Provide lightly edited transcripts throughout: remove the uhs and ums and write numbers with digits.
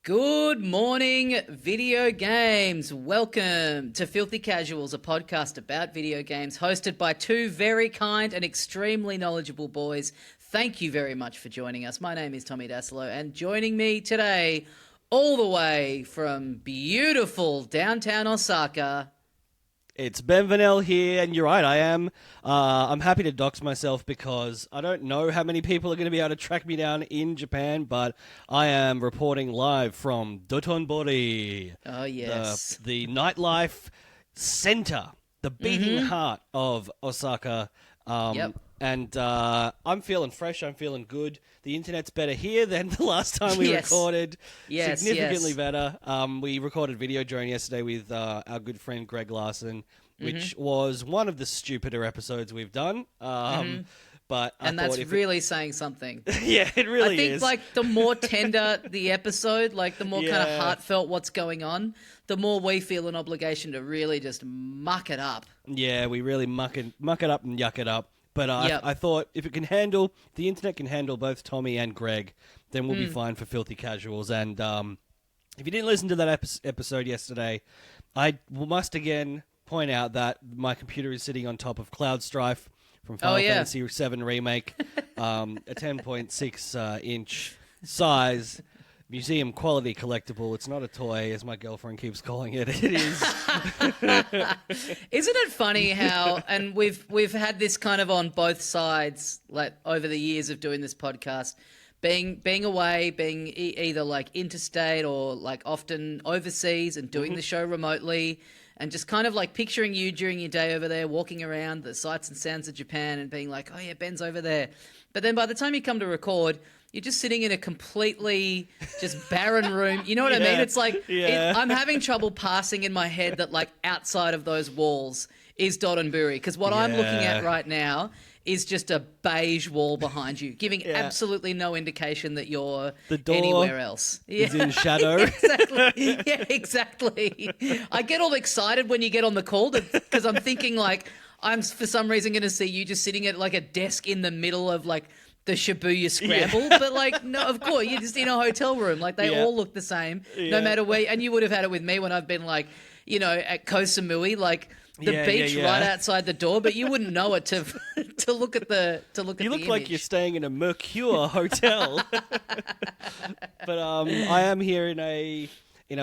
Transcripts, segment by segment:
Good morning, video games. Welcome to Filthy Casuals, a podcast about video games hosted by two very kind and extremely knowledgeable boys. Thank you very much for joining us. My name is Tommy Dasilo, and joining me today, all the way from beautiful downtown Osaka, it's Ben Vanel here, and you're right, I am. I'm happy to dox myself because I don't know how many people are going to be able to track me down in Japan, but I am reporting live from Dotonbori. Oh, yes. The nightlife center, the beating heart of Osaka. Yep. And I'm feeling fresh, I'm feeling good. The internet's better here than the last time we recorded. Yes, Significantly better. We recorded video drone yesterday with our good friend Greg Larson, which was one of the stupider episodes we've done. But that's really saying something. Yeah, it really is. I think, the more tender the episode, the more kind of heartfelt what's going on, the more we feel an obligation to really just muck it up. Yeah, we really muck it up and yuck it up. But I thought if the internet can handle both Tommy and Greg, then we'll be fine for Filthy Casuals. And if you didn't listen to that episode yesterday, I must again point out that my computer is sitting on top of Cloud Strife from Final Fantasy VII Remake, a 10.6 inch size. Museum quality collectible. It's not a toy, as my girlfriend keeps calling it. It is. Isn't it funny how, and we've had this kind of on both sides, over the years of doing this podcast, being away, being either interstate or often overseas and doing the show remotely, and just kind of picturing you during your day over there, walking around the sights and sounds of Japan and being like, oh yeah, Ben's over there. But then by the time you come to record, you're just sitting in a completely just barren room. You know what I mean? It's I'm having trouble passing in my head that outside of those walls is Dotonbori, because what I'm looking at right now is just a beige wall behind you, giving absolutely no indication that you're anywhere else. Is in shadow. Exactly. Yeah, exactly. I get all excited when you get on the call because I'm thinking I'm for some reason going to see you just sitting at a desk in the middle of the Shibuya Scramble, but no, of course, you're just in a hotel room. They all look the same, no matter where. And you would have had it with me when I've been at Koh Samui, the beach right outside the door, but you wouldn't know it to look at the You look like you're staying in a Mercure hotel. But I am here in a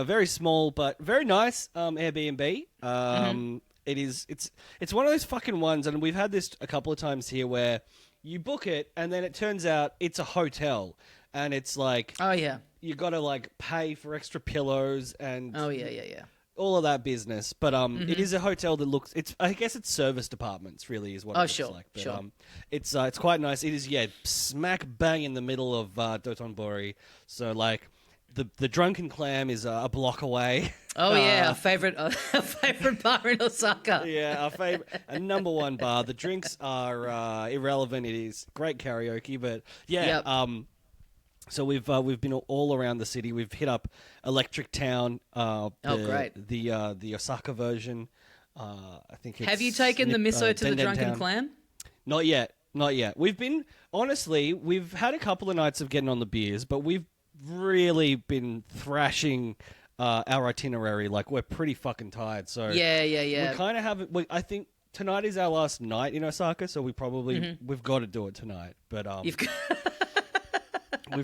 very small but very nice Airbnb. It's one of those fucking ones, and we've had this a couple of times here where you book it, and then it turns out it's a hotel, and it's oh yeah, you got to pay for extra pillows and all of that business. But it is a hotel that I guess it's serviced apartments, really, is what it looks like. But it's quite nice. It is smack bang in the middle of Dotonbori, so the Drunken Clam is a block away. Oh yeah, our favorite bar in Osaka. Yeah, our favorite, a number one bar. The drinks are irrelevant. It is great karaoke, but so we've been all around the city. We've hit up Electric Town. Great. The Osaka version. I think. Have you taken the miso to the Drunken Clam? Not yet. We've had a couple of nights of getting on the beers, but we've really been thrashing our itinerary. We're pretty fucking tired, so we kind of haven't. I think tonight is our last night in Osaka, so we probably we've got to do it tonight. But we've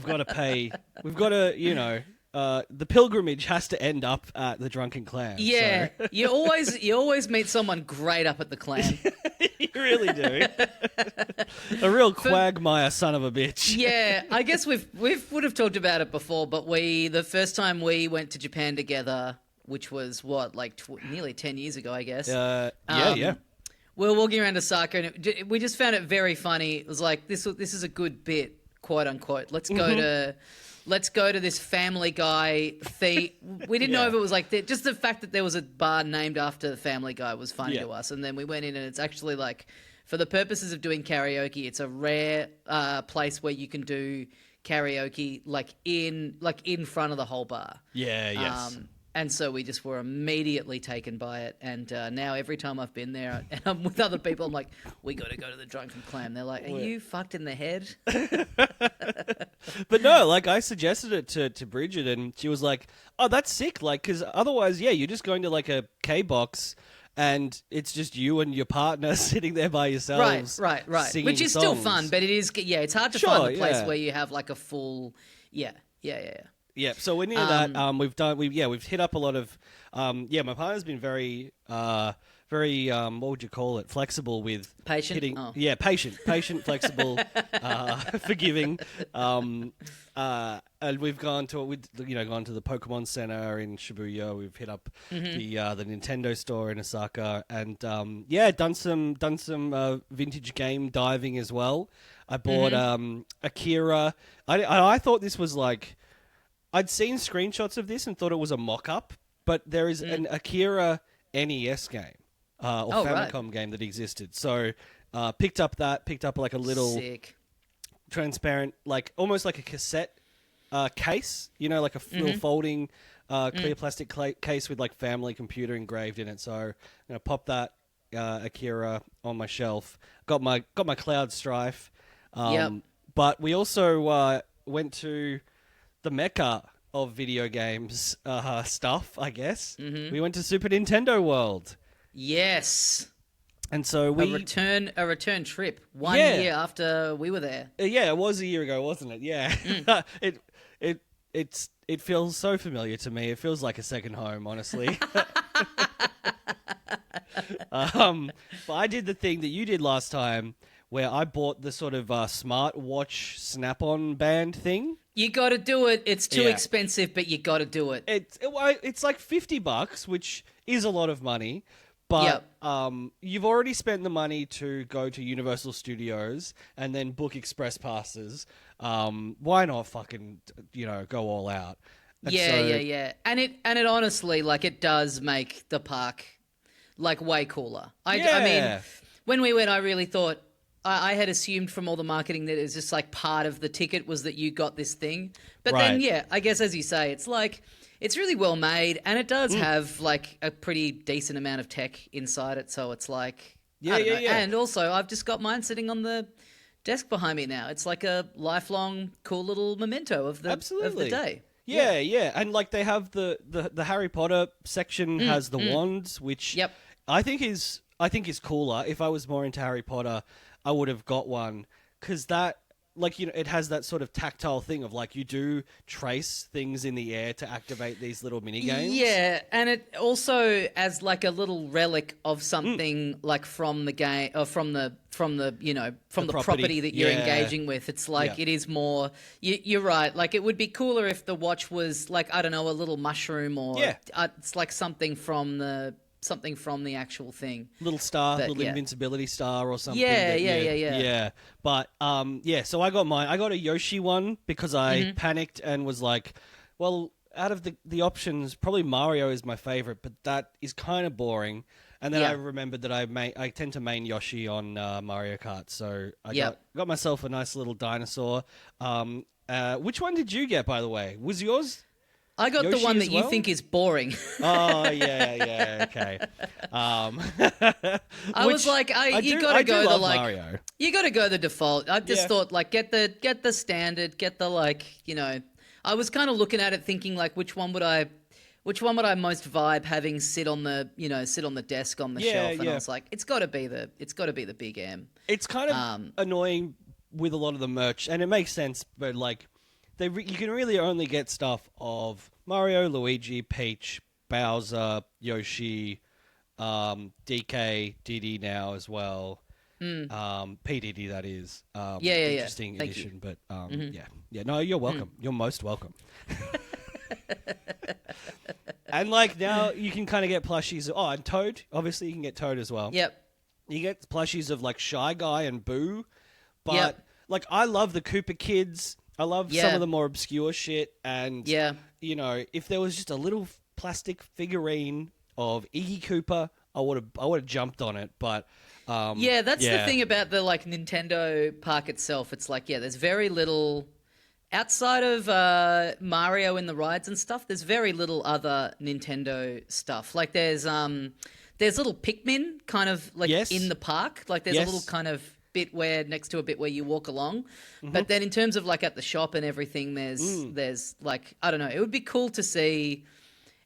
got to pay. We've got to the pilgrimage has to end up at the Drunken Clam. Yeah, so. you always meet someone great up at the Clam. You really do. A real quagmire son of a bitch. Yeah, I guess we would have talked about it before, but the first time we went to Japan together, which was nearly 10 years ago, I guess. Yeah. We were walking around Osaka, and we just found it very funny. It was this is a good bit, quote unquote. Let's go to this Family Guy theme. We didn't know if it was just the fact that there was a bar named after the Family Guy was funny to us. And then we went in, and it's actually for the purposes of doing karaoke, it's a rare place where you can do karaoke in front of the whole bar. Yeah, yes. And so we just were immediately taken by it. And now every time I've been there and I'm with other people, I'm like, we got to go to the Drunken Clam. They're like, are you fucked in the head? But no, like I suggested it to Bridget and she was like, oh, that's sick. Like, because otherwise, yeah, you're just going to like a K-box and it's just you and your partner sitting there by yourselves. Right. Which is songs. still fun, but it is, it's hard to find a place where you have like a full, yeah. Yeah, so we're near that. We've hit up a lot of. My partner's been very, what would you call it? Flexible with patient. Hitting, Yeah, patient, flexible, forgiving. And we've gone to the Pokemon Center in Shibuya. We've hit up the Nintendo store in Osaka, and done some vintage game diving as well. I bought Akira. I thought this was like. I'd seen screenshots of this and thought it was a mock-up, but there is an Akira NES game or Famicom game that existed. So picked up like a little transparent, like almost like a cassette case, like a little folding clear plastic case with like family computer engraved in it. So I'm gonna pop that Akira on my shelf. Got my Cloud Strife, but we also went to the mecca of video games stuff, I guess. We went to Super Nintendo World. Yes. And so we a return trip 1 year after we were there. Yeah, it was a year ago, wasn't it? Yeah. It feels so familiar to me. It feels like a second home, honestly. But I did the thing that you did last time where I bought the sort of smartwatch snap-on band thing. You got to do it. It's too expensive, but you got to do it. It's like $50, which is a lot of money. But you've already spent the money to go to Universal Studios and then book express passes. Why not fucking go all out? And yeah. And it honestly, like, it does make the park like way cooler. I mean, when we went, I really thought. I had assumed from all the marketing that it was just like part of the ticket was that you got this thing. But then, I guess as you say, it's like it's really well made and it does have like a pretty decent amount of tech inside it. So it's like, I don't know. And also I've just got mine sitting on the desk behind me now. It's like a lifelong cool little memento of the day. Yeah. And like they have the Harry Potter section has the wands, which I think is cooler. If I was more into Harry Potter, I would have got one because that, like, it has that sort of tactile thing of like you do trace things in the air to activate these little mini games. Yeah, and it also as like a little relic of something like from the game or from the property that you're engaging with. It's like it is more. You're right. Like it would be cooler if the watch was like, I don't know, a little mushroom or it's like something from the actual thing. Little star, little invincibility star or something. Yeah. But, so I got mine. I got a Yoshi one because I panicked and was like, well, out of the options, probably Mario is my favorite, but that is kind of boring. And then I remembered that I tend to main Yoshi on Mario Kart, so I got myself a nice little dinosaur. Which one did you get, by the way? Was yours... I got Yoshi the one that well? you think is boring. Oh, yeah, okay. I was like, you got to go the like, Mario. You got to go the default. I just thought like get the standard, get the like, I was kind of looking at it thinking like which one would I most vibe having sit on the desk on the shelf, and I was like, it's got to be the Big M. It's kind of annoying with a lot of the merch, and it makes sense, but like. You can really only get stuff of Mario, Luigi, Peach, Bowser, Yoshi, DK, Diddy now as well. P. Diddy, that is. Interesting edition, but no, you're welcome. You're most welcome. And like now you can kind of get plushies. Oh, and Toad. Obviously, you can get Toad as well. Yep. You get plushies of like Shy Guy and Boo, but like I love the Koopa Kids. I love some of the more obscure shit, and if there was just a little plastic figurine of Iggy Koopa, I would have jumped on it. But that's the thing about the like Nintendo park itself. It's like there's very little outside of Mario in the rides and stuff, there's very little other Nintendo stuff. Like there's little Pikmin kind of like Yes. in the park. Like there's a Yes. little kind of bit where next to a bit where you walk along. But then in terms of like at the shop and everything, there's like, I don't know, it would be cool to see.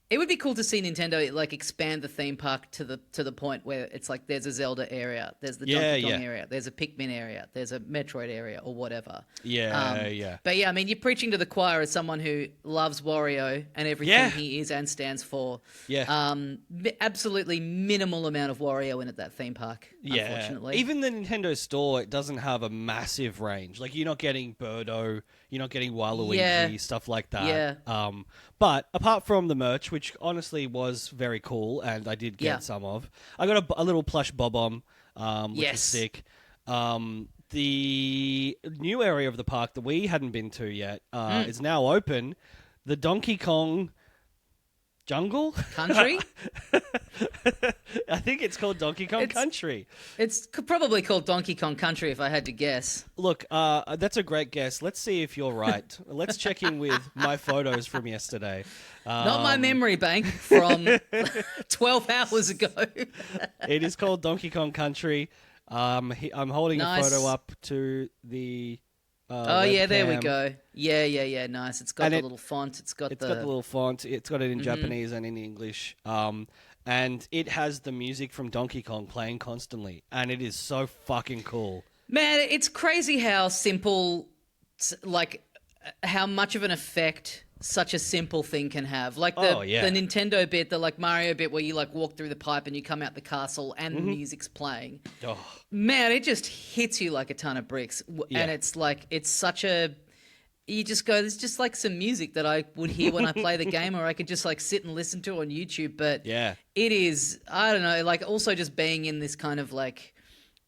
It would be cool to see Nintendo like expand the theme park to the point where it's like there's a Zelda area, there's the Donkey Kong area, there's a Pikmin area, there's a Metroid area or whatever. Yeah. But yeah, I mean, you're preaching to the choir as someone who loves Wario and everything he is and stands for. Yeah. Absolutely minimal amount of Wario in at that theme park. Yeah. Unfortunately, Even the Nintendo store, it doesn't have a massive range. Like you're not getting Birdo, you're not getting Waluigi, stuff like that. Yeah. But apart from the merch, which honestly was very cool, and I did get some of, I got a little plush Bob-omb, which is sick. The new area of the park that we hadn't been to yet is now open. The Donkey Kong jungle? Country? I think it's called Donkey Kong Country. It's probably called Donkey Kong Country if I had to guess. Look, that's a great guess. Let's see if you're right. Let's check in with my photos from yesterday. Not my memory bank from 12 hours ago. It is called Donkey Kong Country. I'm holding a photo up to the yeah, there we webcam. go. Yeah, nice. It's got the little font. It's got the little font. It's got it in Japanese and in English. And it has the music from Donkey Kong playing constantly, and it is so fucking cool. Man, it's crazy how simple, like, how much of an effect such a simple thing can have. Like the Nintendo bit, the like Mario bit where you like walk through the pipe and you come out the castle and the music's playing. Oh. Man, it just hits you like a ton of bricks. And it's like, it's such a... You just go, there's just like some music that I would hear when I play the game, or I could just like sit and listen to on YouTube. But it is, I don't know, like also just being in this kind of like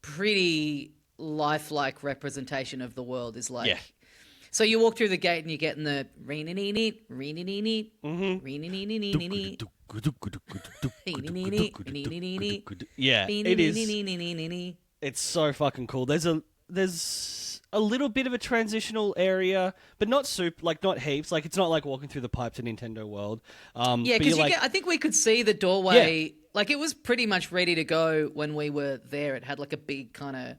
pretty lifelike representation of the world is like... So you walk through the gate and you get in the reen-a-nee-nee, reen-a-nee-nee, reen-a-nee-nee-nee-nee. Yeah, it is. It's so fucking cool. There's a little bit of a transitional area, but not not heaps. Like it's not like walking through the pipe to Nintendo World. Yeah, because I think we could see the doorway. Yeah. Like it was pretty much ready to go when we were there. It had like a big kind of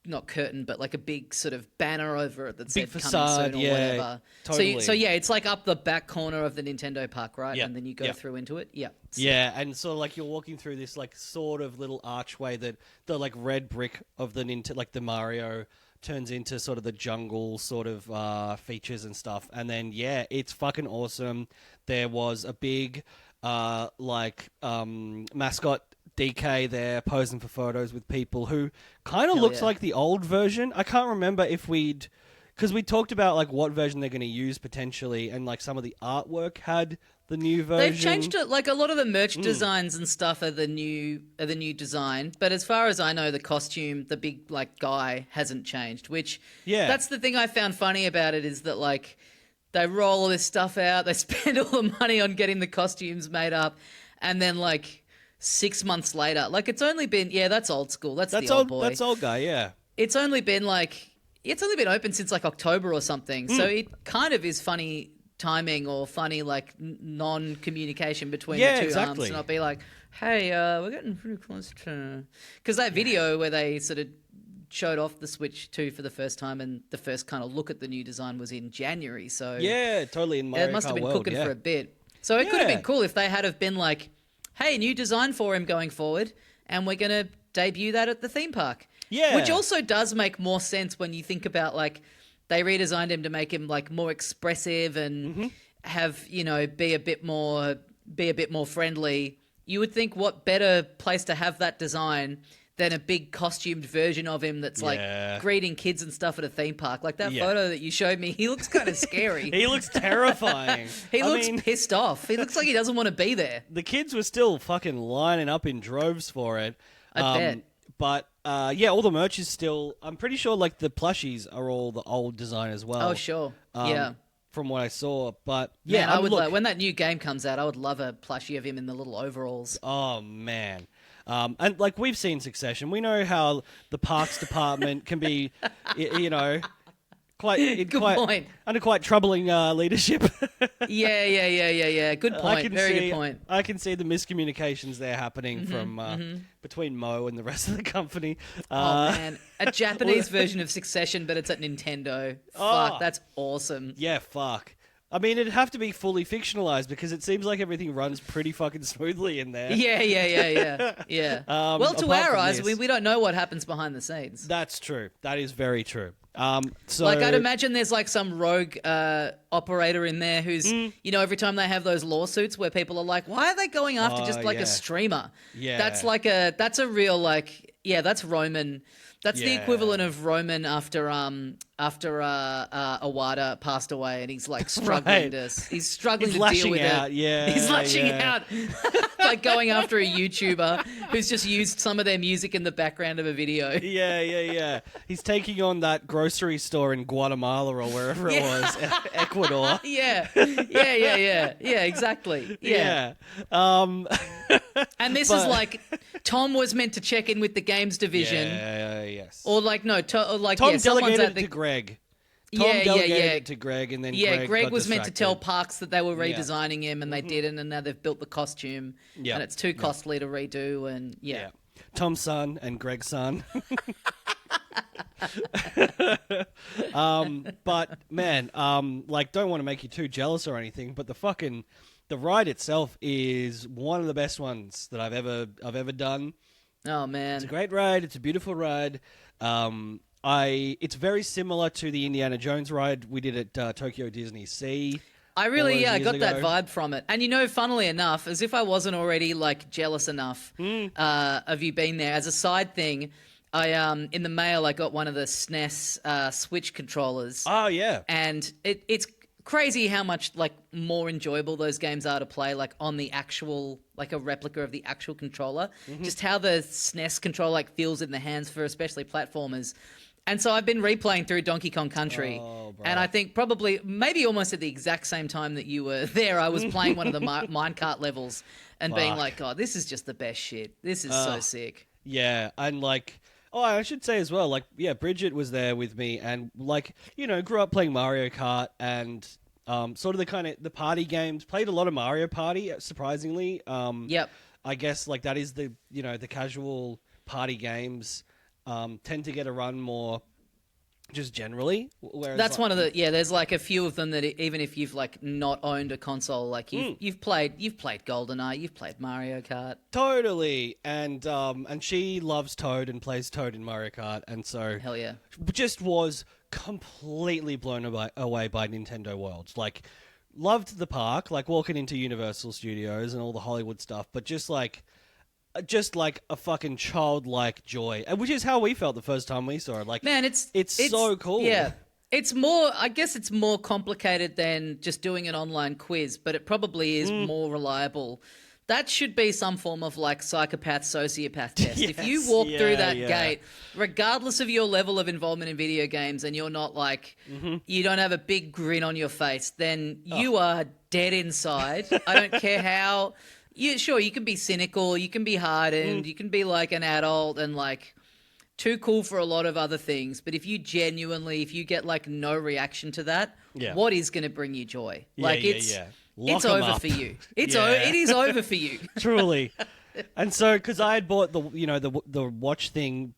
not curtain, but like a big sort of banner over it that said facade, coming soon or whatever. Totally. So yeah, it's like up the back corner of the Nintendo park, right? Yeah. And then you go through into it. Yeah. Yeah, and so like you're walking through this like sort of little archway that the like red brick of the like the Mario turns into sort of the jungle sort of features and stuff. And then it's fucking awesome. There was a big mascot DK there posing for photos with people who kind of looks like the old version. I can't remember if because we talked about like what version they're going to use potentially, and like some of the artwork had the new version. They've changed it. Like a lot of the merch designs and stuff are the new design. But as far as I know, the costume, the big like guy, hasn't changed. Which that's the thing I found funny about it, is that like they roll all this stuff out, they spend all the money on getting the costumes made up, and then like 6 months later, like it's only been that's old school. That's the old boy. That's old guy. Yeah. It's only been open since like October or something. So it kind of is funny timing or funny like non-communication between the two arms to not be like, hey, we're getting pretty close to... Because that video where they sort of showed off the Switch 2 for the first time and the first kind of look at the new design was in January. So yeah, totally. In Mario it must have been Kart World, cooking for a bit. So it could have been cool if they had have been like, hey, new design for him going forward, and we're going to debut that at the theme park. Yeah. Which also does make more sense when you think about, like, they redesigned him to make him, like, more expressive and have, be a bit more friendly. You would think what better place to have that design than a big costumed version of him that's, like, greeting kids and stuff at a theme park. Like, that photo that you showed me, he looks kind of scary. He looks terrifying. He looks pissed off. He looks like he doesn't want to be there. The kids were still fucking lining up in droves for it. I bet. But, all the merch is still... I'm pretty sure, like, the plushies are all the old design as well. Oh, sure. Yeah. From what I saw. But, man, I would like... When that new game comes out, I would love a plushie of him in the little overalls. Oh, man. And like we've seen Succession, we know how the parks department can be, Good point. Under quite troubling leadership. Yeah. Good point. Good point. I can see the miscommunications there happening from between Mo and the rest of the company. Oh man, a Japanese version of Succession, but it's at Nintendo. Fuck, that's awesome. Yeah, fuck. I mean, it'd have to be fully fictionalized because it seems like everything runs pretty fucking smoothly in there. Yeah. Well, to our eyes, we don't know what happens behind the scenes. That's true. That is very true. So, like, I'd imagine there's like some rogue operator in there who's, every time they have those lawsuits where people are like, why are they going after just like a streamer? Yeah. That's a real like, that's Roman. That's the equivalent of Roman after Iwata passed away, and he's like struggling he's struggling to deal with out. it. Yeah, he's lashing out, like going after a YouTuber who's just used some of their music in the background of a video. Yeah. He's taking on that grocery store in Guatemala or wherever it was, Ecuador. Yeah, exactly. Yeah. And this is like Tom was meant to check in with the games division. Yes. Or like Tom delegated it to Greg. Tom delegated it to Greg, and then Greg was meant to tell distracted. Parks that they were redesigning him, and they didn't, and now they've built the costume, and it's too costly to redo, and Tom's son and Greg's son. But man, don't want to make you too jealous or anything, but the ride itself is one of the best ones that I've ever done. Oh man, it's a great ride. It's a beautiful ride. It's very similar to the Indiana Jones ride we did at Tokyo Disney Sea. I really got that vibe from it. And funnily enough, as if I wasn't already like jealous enough of you being there, as a side thing, I in the mail I got one of the SNES Switch controllers. Oh yeah. And it's crazy how much like more enjoyable those games are to play like on the actual, like a replica of the actual controller. Just how the SNES controller like feels in the hands for especially platformers. And so I've been replaying through Donkey Kong Country, and I think maybe almost at the exact same time that you were there, I was playing one of the minecart levels and being like, oh, this is just the best shit. This is so sick. Yeah, and I should say as well, Bridget was there with me, and grew up playing Mario Kart and sort of the party games. Played a lot of Mario Party, surprisingly. Yep. I guess that is the casual party games tend to get a run more just generally. Whereas that's one of the there's like a few of them that even if you've like not owned a console, like you've played GoldenEye, you've played Mario Kart. Totally. And she loves Toad and plays Toad in Mario Kart, and so hell yeah. Just was completely blown away by Nintendo World. Loved the park, walking into Universal Studios and all the Hollywood stuff, but just like a fucking childlike joy, which is how we felt the first time we saw it. Man, it's so cool. Yeah, I guess it's more complicated than just doing an online quiz, but it probably is more reliable. That should be some form of psychopath, sociopath test. Yes, if you walk through that gate, regardless of your level of involvement in video games, and you're not you don't have a big grin on your face, then you are dead inside. I don't care how. Sure, you can be cynical, you can be hardened, you can be an adult and too cool for a lot of other things. But if you get no reaction to that, what is going to bring you joy? It's over for you. It is over for you. Truly. And so, because I had bought the watch thing,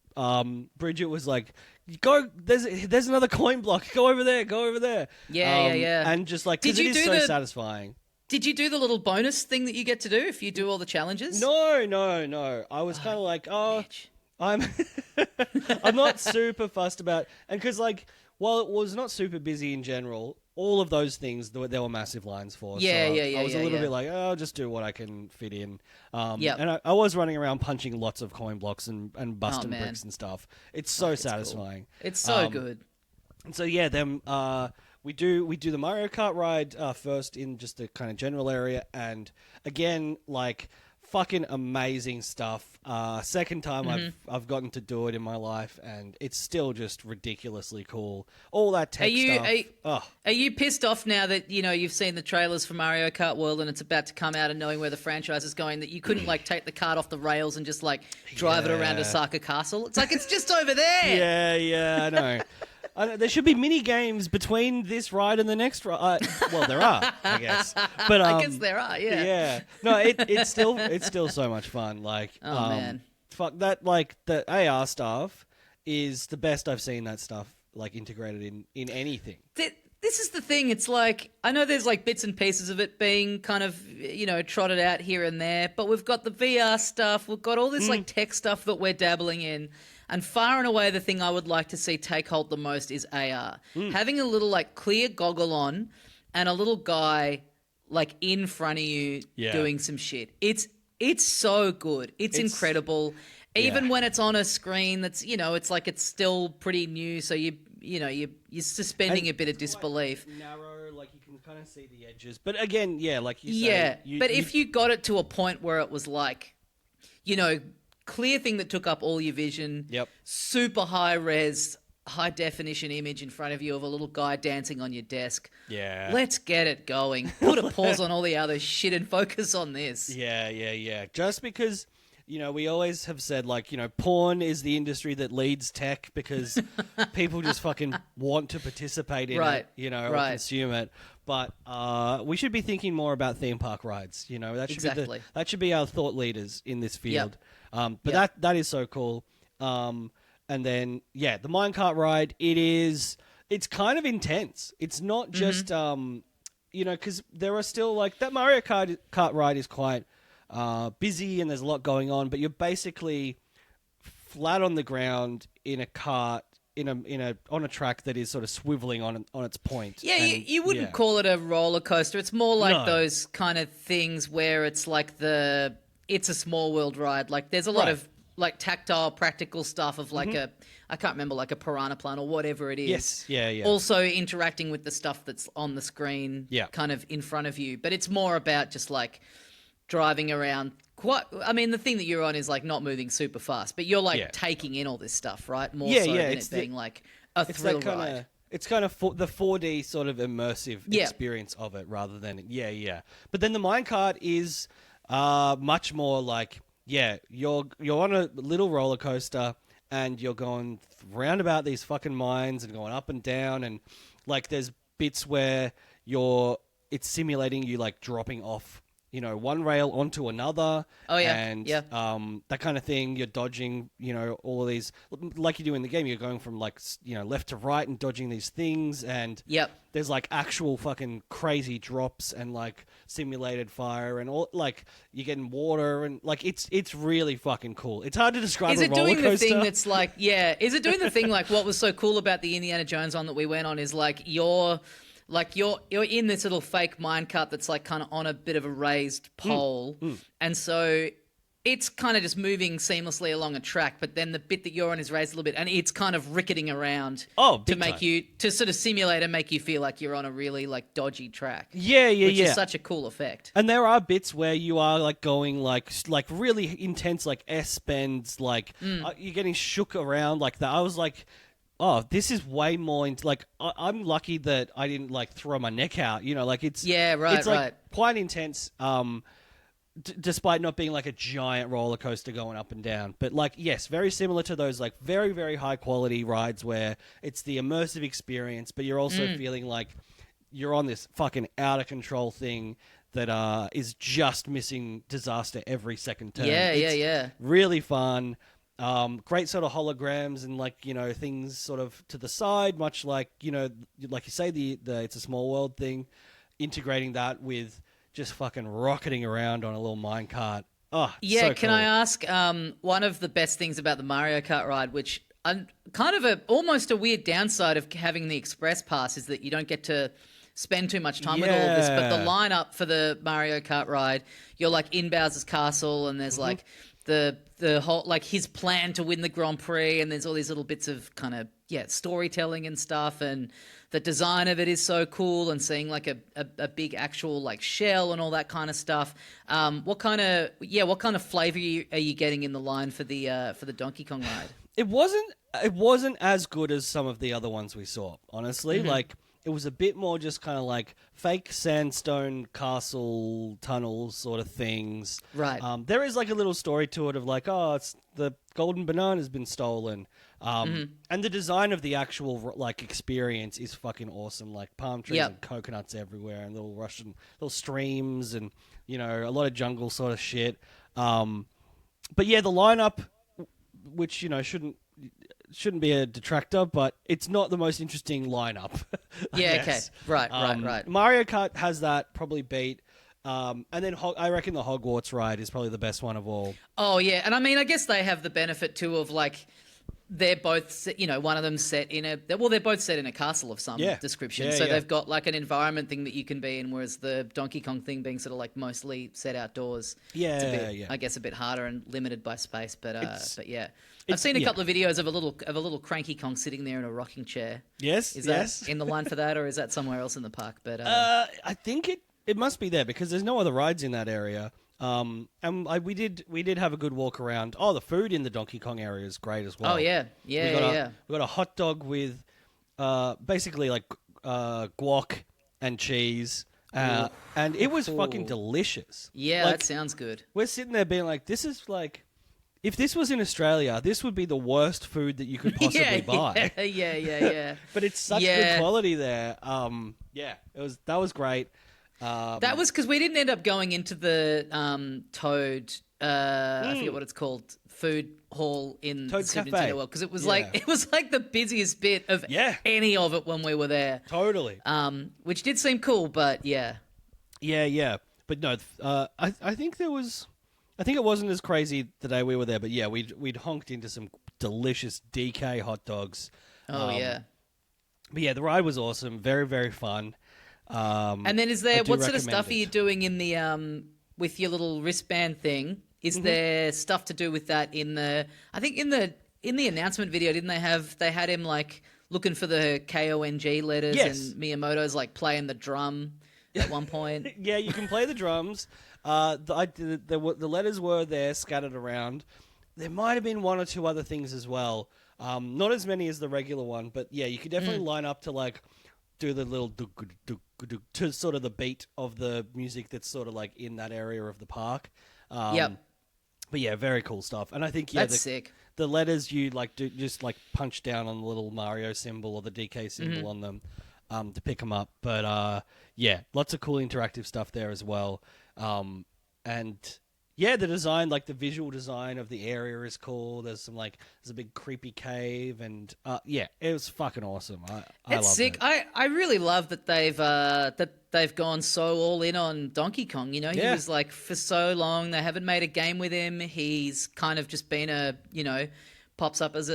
Bridget was like, "Go! There's another coin block. Go over there. Go over there." Yeah. And just because it is so satisfying. Did you do the little bonus thing that you get to do if you do all the challenges? No. I was kind of I'm I'm not super fussed about, and because while it was not super busy in general, all of those things there were massive lines for. I was a little bit I'll just do what I can fit in. And I was running around punching lots of coin blocks and busting bricks and stuff. It's so satisfying. Cool. It's so good. And so then we do the Mario Kart ride first in just the kind of general area, and again fucking amazing stuff. Second time I've gotten to do it in my life, and it's still just ridiculously cool. All that tech stuff. Are you pissed off now that you've seen the trailers for Mario Kart World and it's about to come out, and knowing where the franchise is going, that you couldn't take the kart off the rails and just drive it around Osaka Castle? It's it's just over there. Yeah, I know. There should be mini games between this ride and the next ride. Well, there are, I guess. But I guess there are. Yeah. Yeah. No, it's still so much fun. Like, oh man, fuck that. Like the AR stuff is the best I've seen. That stuff like integrated in anything. This is the thing. It's like, I know there's like bits and pieces of it being kind of, trotted out here and there, but we've got the VR stuff. We've got all this like tech stuff that we're dabbling in. And far and away, the thing I would like to see take hold the most is AR. Having a little like clear goggle on and a little guy like in front of you doing some shit. It's so good. It's incredible. Even when it's on a screen that's, it's like it's still pretty new. So you're suspending a bit of disbelief. Quite narrow, like you can kind of see the edges. But again, like you say. Yeah, but if you got it to a point where it was like, clear thing that took up all your vision, super high res, high definition image in front of you of a little guy dancing on your desk. Yeah. Let's get it going. Put a pause on all the other shit and focus on this. Yeah. Just because... we always have said, like, porn is the industry that leads tech because people just fucking want to participate in it, or consume it. But we should be thinking more about theme park rides. That should be our thought leaders in this field. But that is so cool. And then, the minecart ride, it's kind of intense. It's not just, because there are still, like, that Mario Kart ride is quite... busy and there's a lot going on, but you're basically flat on the ground in a cart on a track that is sort of swiveling on its point. Yeah, you wouldn't call it a roller coaster. It's more like those kind of things where it's like it's a small world ride. Like there's a lot of like tactile, practical stuff of like I can't remember, like a piranha plant or whatever it is. Yes, yeah. Also interacting with the stuff that's on the screen, kind of in front of you. But it's more about just like driving around. The thing that you're on is like not moving super fast, but you're like taking in all this stuff, right? More so than it being like a thrill ride. It's kind of the 4D sort of immersive experience of it rather than But then the minecart is much more like you're on a little roller coaster and you're going round about these fucking mines and going up and down, and like there's bits where it's simulating you like dropping off one rail onto another. Oh, yeah. And that kind of thing. You're dodging, all of these, like you do in the game. You're going from like, left to right and dodging these things. And there's like actual fucking crazy drops and like simulated fire and all. Like you're getting water and like it's really fucking cool. It's hard to describe. Is a it roller doing coaster. The thing that's like Is it doing the thing like what was so cool about the Indiana Jones one that we went on is like you're in this little fake minecart that's like kind of on a bit of a raised pole, and so it's kind of just moving seamlessly along a track. But then the bit that you're on is raised a little bit, and it's kind of ricketing around to make to sort of simulate and make you feel like you're on a really like dodgy track. Which is such a cool effect. And there are bits where you are like going like really intense like S bends, like you're getting shook around like that. I was like, oh, this is way more into like I'm lucky that I didn't like throw my neck out. Like it's it's like quite intense. Despite not being like a giant roller coaster going up and down, but like yes, very similar to those like very very high quality rides where it's the immersive experience, but you're also feeling like you're on this fucking out of control thing that is just missing disaster every second turn. Yeah. Really fun. Great sort of holograms and like, things sort of to the side, much like, like you say, the It's a Small World thing, integrating that with just fucking rocketing around on a little minecart. Oh, yeah. So can cool. I ask, one of the best things about the Mario Kart ride, which kind of almost a weird downside of having the express pass, is that you don't get to spend too much time with all of this, but the lineup for the Mario Kart ride, you're like in Bowser's castle and there's like the whole like his plan to win the Grand Prix, and there's all these little bits of kind of storytelling and stuff, and the design of it is so cool, and seeing like a big actual like shell and all that kind of stuff. What kind of flavor are you getting in the line for the Donkey Kong ride? It wasn't as good as some of the other ones we saw, honestly. Like it was a bit more just kind of like fake sandstone castle tunnels sort of things. Right. There is like a little story to it of like, oh, it's the golden banana's been stolen. And the design of the actual like experience is fucking awesome. Like palm trees and coconuts everywhere, and little streams, and a lot of jungle sort of shit. But yeah, the lineup, which shouldn't be a detractor, but it's not the most interesting lineup. Okay. Right. Mario Kart has that probably beat. And then I reckon the Hogwarts ride is probably the best one of all. Oh yeah, and I mean, I guess they have the benefit too of like they're both, one of them set in they're both set in a castle of some description. So they've got like an environment thing that you can be in, whereas the Donkey Kong thing being sort of like mostly set outdoors. It's a bit, I guess, a bit harder and limited by space. But yeah, I've seen a couple of videos of a little cranky Kong sitting there in a rocking chair. Yes, is that in the line for that, or is that somewhere else in the park? But I think it must be there because there's no other rides in that area. And we did have a good walk around. Oh, the food in the Donkey Kong area is great as well. Oh yeah. We got a hot dog with basically like guac and cheese, and it was fucking delicious. Yeah, like, that sounds good. We're sitting there being like, this is like, if this was in Australia, this would be the worst food that you could possibly buy. Yeah. But it's such good quality there. That was great. That was because we didn't end up going into the Toad. I forget what it's called. Food hall in Toad Super Cafe. Nintendo World, because it was like the busiest bit of any of it when we were there. Totally. Which did seem cool, but yeah. But no, I think it wasn't as crazy the day we were there. But yeah, we'd honked into some delicious DK hot dogs. Oh yeah. But yeah, the ride was awesome. Very, very fun. And then what sort of stuff are you doing in the with your little wristband thing? Is there stuff to do with that in the? I think in the announcement video, didn't they had him like looking for the KONG letters, and Miyamoto's like playing the drum at one point. Yeah, you can play the drums. The letters were there scattered around. There might have been one or two other things as well. Not as many as the regular one, but yeah, you could definitely line up to like do the little to sort of the beat of the music that's sort of like in that area of the park. But yeah, very cool stuff. And I think that's sick. The letters you like do just like punch down on the little Mario symbol or the DK symbol on them to pick them up. But yeah, lots of cool interactive stuff there as well. And yeah, the design, like the visual design of the area is cool. There's a big creepy cave, and yeah, it was fucking awesome. I love sick. it. I really love that they've gone so all in on Donkey Kong. He was like for so long they haven't made a game with him. He's kind of just been pops up as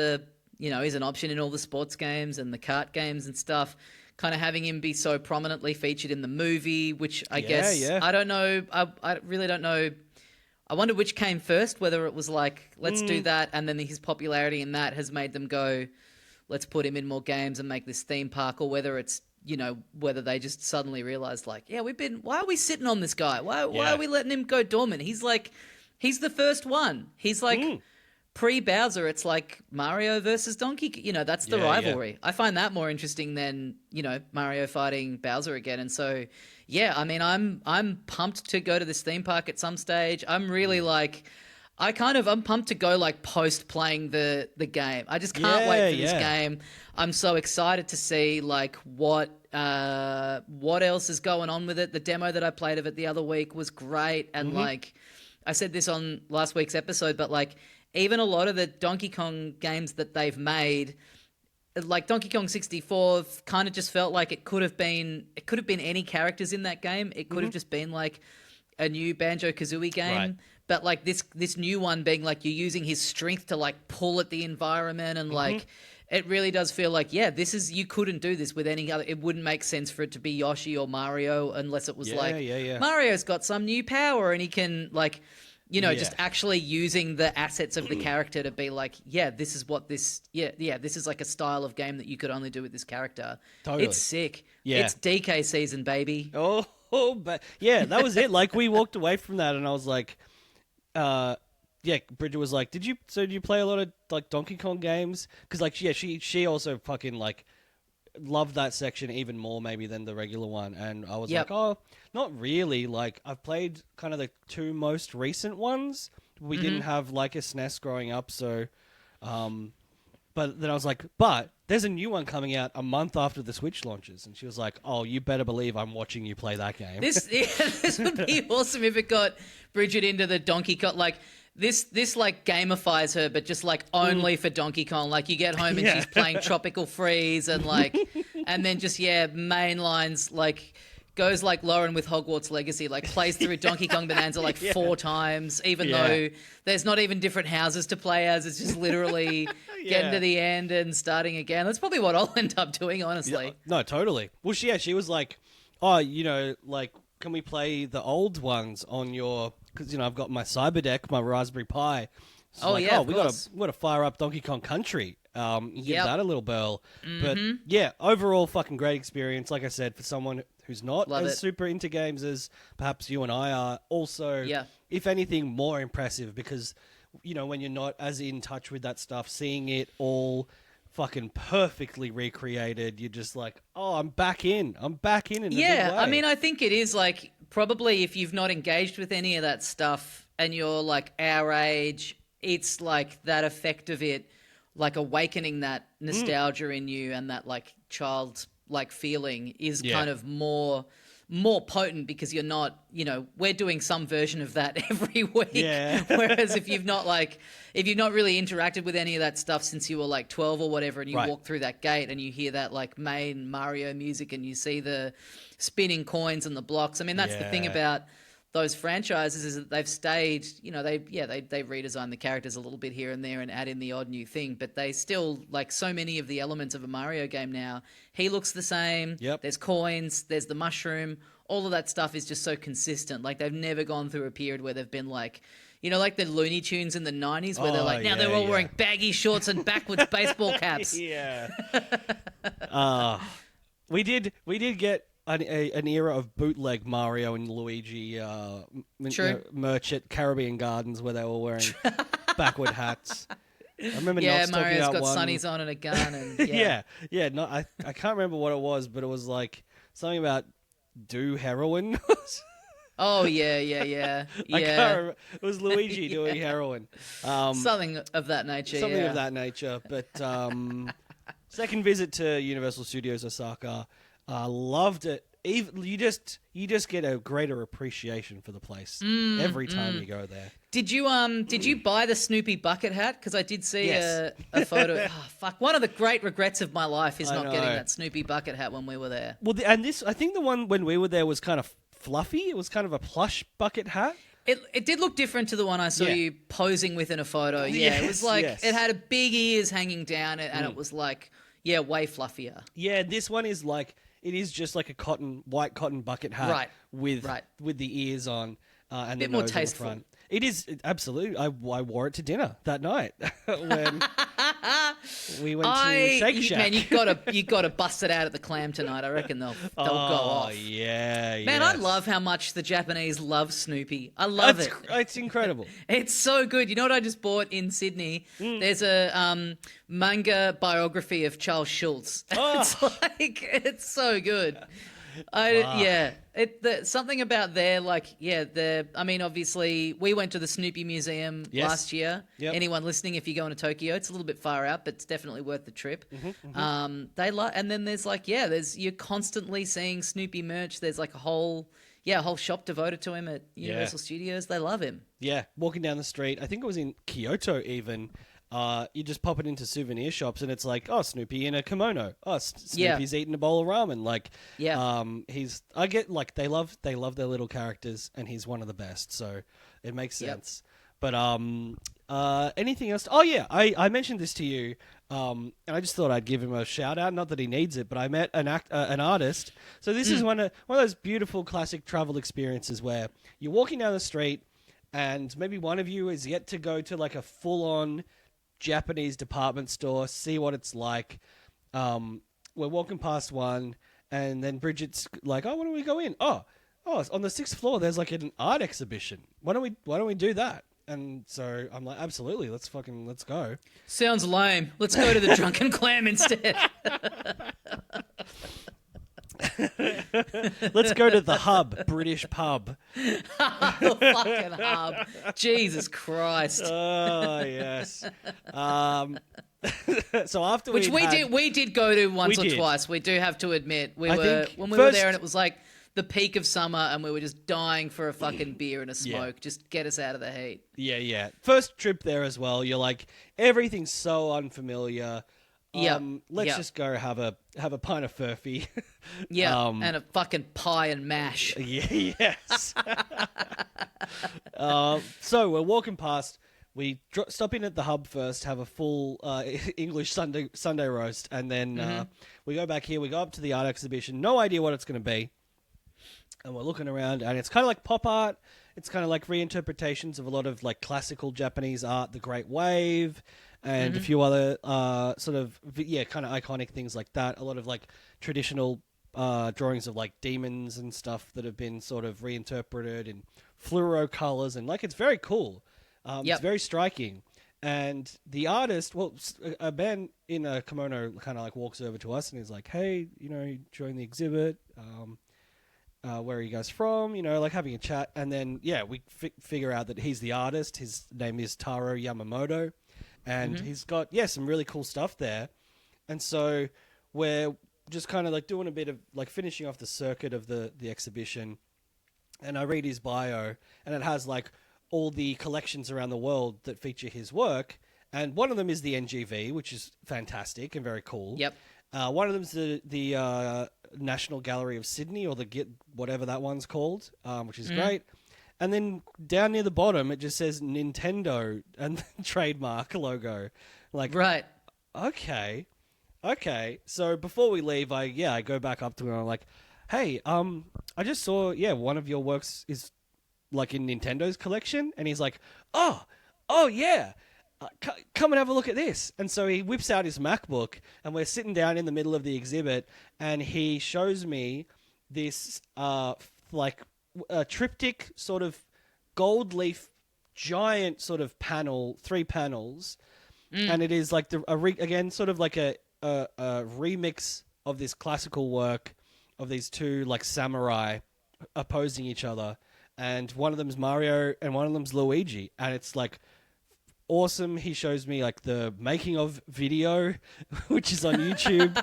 he's an option in all the sports games and the kart games and stuff. Kind of having him be so prominently featured in the movie, which I guess I don't know. I really don't know. I wonder which came first, whether it was like, let's do that, and then his popularity in that has made them go, let's put him in more games and make this theme park, or whether it's, whether they just suddenly realized like, why are we sitting on this guy? Why are we letting him go dormant? He's the first one. He's like, pre-Bowser, it's like Mario versus Donkey. That's the rivalry. Yeah. I find that more interesting than, Mario fighting Bowser again. And so, yeah, I mean, I'm pumped to go to this theme park at some stage. I'm really I'm pumped to go like post playing the game. I just can't wait for this game. I'm so excited to see like what else is going on with it. The demo that I played of it the other week was great. And like I said this on last week's episode, but like even a lot of the Donkey Kong games that they've made, like Donkey Kong 64, kind of just felt like it could have been any characters in that game. It could have just been like a new Banjo-Kazooie game. Right. But like this new one being like you're using his strength to like pull at the environment, and like it really does feel like, you couldn't do this with any other. It wouldn't make sense for it to be Yoshi or Mario unless it was Mario's got some new power and he can like, just actually using the assets of the character to be like, this is what this is like a style of game that you could only do with this character. Totally. It's sick. Yeah. It's DK season, baby. Oh, but yeah, that was it. Like we walked away from that and I was like, Bridget was like, did you play a lot of like Donkey Kong games? Because like, she also fucking like loved that section even more maybe than the regular one, and I was Yep. like, oh, not really. Like, I've played kind of the two most recent ones. We didn't have like a SNES growing up, so but then I was like, but there's a new one coming out a month after the Switch launches. And she was like, oh, you better believe I'm watching you play that game. This would be awesome if it got Bridget into the Donkey Kong. Like, this like gamifies her, but just like only for Donkey Kong. Like, you get home and she's playing Tropical Freeze and like, and then just, main lines like, goes like Lauren with Hogwarts Legacy, like plays through Donkey Kong Bonanza like 4 times, even though there's not even different houses to play as. It's just literally getting to the end and starting again. That's probably what I'll end up doing, honestly. Yeah, no, totally. Well, she was like, oh, like, can we play the old ones on your... Because, I've got my Cyberdeck, my Raspberry Pi. So we gotta fire up Donkey Kong Country. Give that a little bell. But yeah, overall fucking great experience. Like I said, for someone who's not super into games as perhaps you and I are, also, if anything, more impressive because, when you're not as in touch with that stuff, seeing it all fucking perfectly recreated, you're just like, oh, I'm back in a big way. I mean, I think it is like, probably if you've not engaged with any of that stuff and you're like our age, it's like that effect of it, like awakening that nostalgia in you and that like child like feeling is kind of more potent because you're not, we're doing some version of that every week. Yeah. Whereas if you've not really interacted with any of that stuff since you were like 12 or whatever, and you walk through that gate and you hear that like main Mario music and you see the spinning coins and the blocks. I mean, that's the thing about those franchises is that they've stayed, they redesign the characters a little bit here and there and add in the odd new thing, but they still, like so many of the elements of a Mario game now, he looks the same. Yep. There's coins, there's the mushroom, all of that stuff is just so consistent. Like they've never gone through a period where they've been like, like the Looney Tunes in the 90s where they're like, now they're all wearing baggy shorts and backwards baseball caps. Yeah. We did get an era of bootleg Mario and Luigi merch at Caribbean Gardens where they were wearing backward hats. I remember Mario's got one. sunnies on and a gun. And I can't remember what it was, but it was like something about do heroin. Oh, yeah. I can't remember. It was Luigi doing heroin. Something of that nature, Something of that nature. But second visit to Universal Studios Osaka, loved it. You just get a greater appreciation for the place every time you go there. Did you buy the Snoopy bucket hat? Because I did see a photo. Oh, fuck! One of the great regrets of my life is not getting that Snoopy bucket hat when we were there. Well, and this, I think the one when we were there was kind of fluffy. It was kind of a plush bucket hat. It did look different to the one I saw you posing with in a photo. Yeah, it was like it had a big ears hanging down, and it was like way fluffier. Yeah, this one is like. It is just like a white cotton bucket hat with the ears on and the nose more tasteful. On the front. It is absolutely. I wore it to dinner that night when we went to Shake Shack. Man, you gotta bust it out at the Clam tonight. I reckon they'll go off. Oh yeah, man, I love how much the Japanese love Snoopy. I love it. It's incredible. It's so good. You know what I just bought in Sydney? There's a manga biography of Charles Schulz. It's so good. Something about there, I mean, obviously, we went to the Snoopy Museum last year. Yep. Anyone listening, if you're going to Tokyo, it's a little bit far out, but it's definitely worth the trip. And then there's you're constantly seeing Snoopy merch. There's like a whole shop devoted to him at Universal Studios. They love him. Yeah, walking down the street, I think it was in Kyoto even. You just pop it into souvenir shops and it's like, oh, Snoopy in a kimono. Oh, Snoopy's eating a bowl of ramen. They love their little characters and he's one of the best. So it makes sense. But anything else? Oh yeah, I mentioned this to you, and I just thought I'd give him a shout out. Not that he needs it, but I met an artist. So this is one of those beautiful classic travel experiences where you're walking down the street and maybe one of you is yet to go to like a full on Japanese department store, see what it's like. We're walking past one, and then Bridget's like, "Oh, why don't we go in? Oh, on the 6th floor, there's like an art exhibition. Why don't we do that?" And so I'm like, absolutely, let's go. Sounds lame. Let's go to the Drunken Clam instead. Let's go to the Hub, British pub. The fucking Hub. Jesus Christ. Oh, yes. So after Which we did go to once or twice. We do have to admit. When we were there and it was like the peak of summer and we were just dying for a fucking beer and a smoke. Yeah. Just get us out of the heat. Yeah. First trip there as well. You're like, everything's so unfamiliar. Let's just go have a pint of furphy. Yeah, and a fucking pie and mash. Yes. So we're walking past. We stop in at the Hub first, have a full English Sunday roast, and then we go back here. We go up to the art exhibition. No idea what it's going to be. And we're looking around, and it's kind of like pop art. It's kind of like reinterpretations of a lot of like classical Japanese art, the Great Wave, and a few other kind of iconic things like that. A lot of like traditional drawings of like demons and stuff that have been sort of reinterpreted in fluoro colors, and like it's very cool. It's very striking. And the artist, a man in a kimono kind of like walks over to us and he's like, hey, enjoying the exhibit. Where are you guys from? Like having a chat. And then, we figure out that he's the artist. His name is Taro Yamamoto. And he's got, some really cool stuff there. And so we're just kind of like doing a bit of like finishing off the circuit of the exhibition. And I read his bio and it has like all the collections around the world that feature his work. And one of them is the NGV, which is fantastic and very cool. Yep. One of them is the National Gallery of Sydney, or whatever that one's called, which is great. And then down near the bottom, it just says Nintendo and trademark logo. Like, right. Okay. So before we leave, I go back up to him and I'm like, hey, I just saw, one of your works is like in Nintendo's collection. And he's like, oh yeah. Come and have a look at this. And so he whips out his MacBook and we're sitting down in the middle of the exhibit and he shows me this like a triptych sort of gold leaf giant sort of panel, 3 panels. And it is like again sort of like a remix of this classical work of these 2 like samurai opposing each other. And one of them's Mario and one of them's Luigi. And it's like awesome. He shows me like the making of video, which is on YouTube,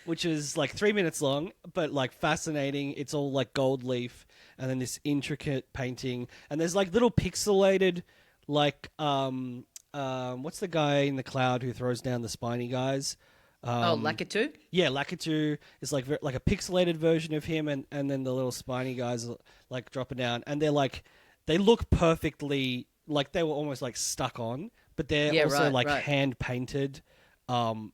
which is like 3 minutes long, but like fascinating. It's all like gold leaf and then this intricate painting. And there's like little pixelated, like, what's the guy in the cloud who throws down the spiny guys? Lakitu? Yeah, Lakitu is like a pixelated version of him, and then the little spiny guys like dropping down, and they look perfectly like they were almost like stuck on, but they're also hand painted, and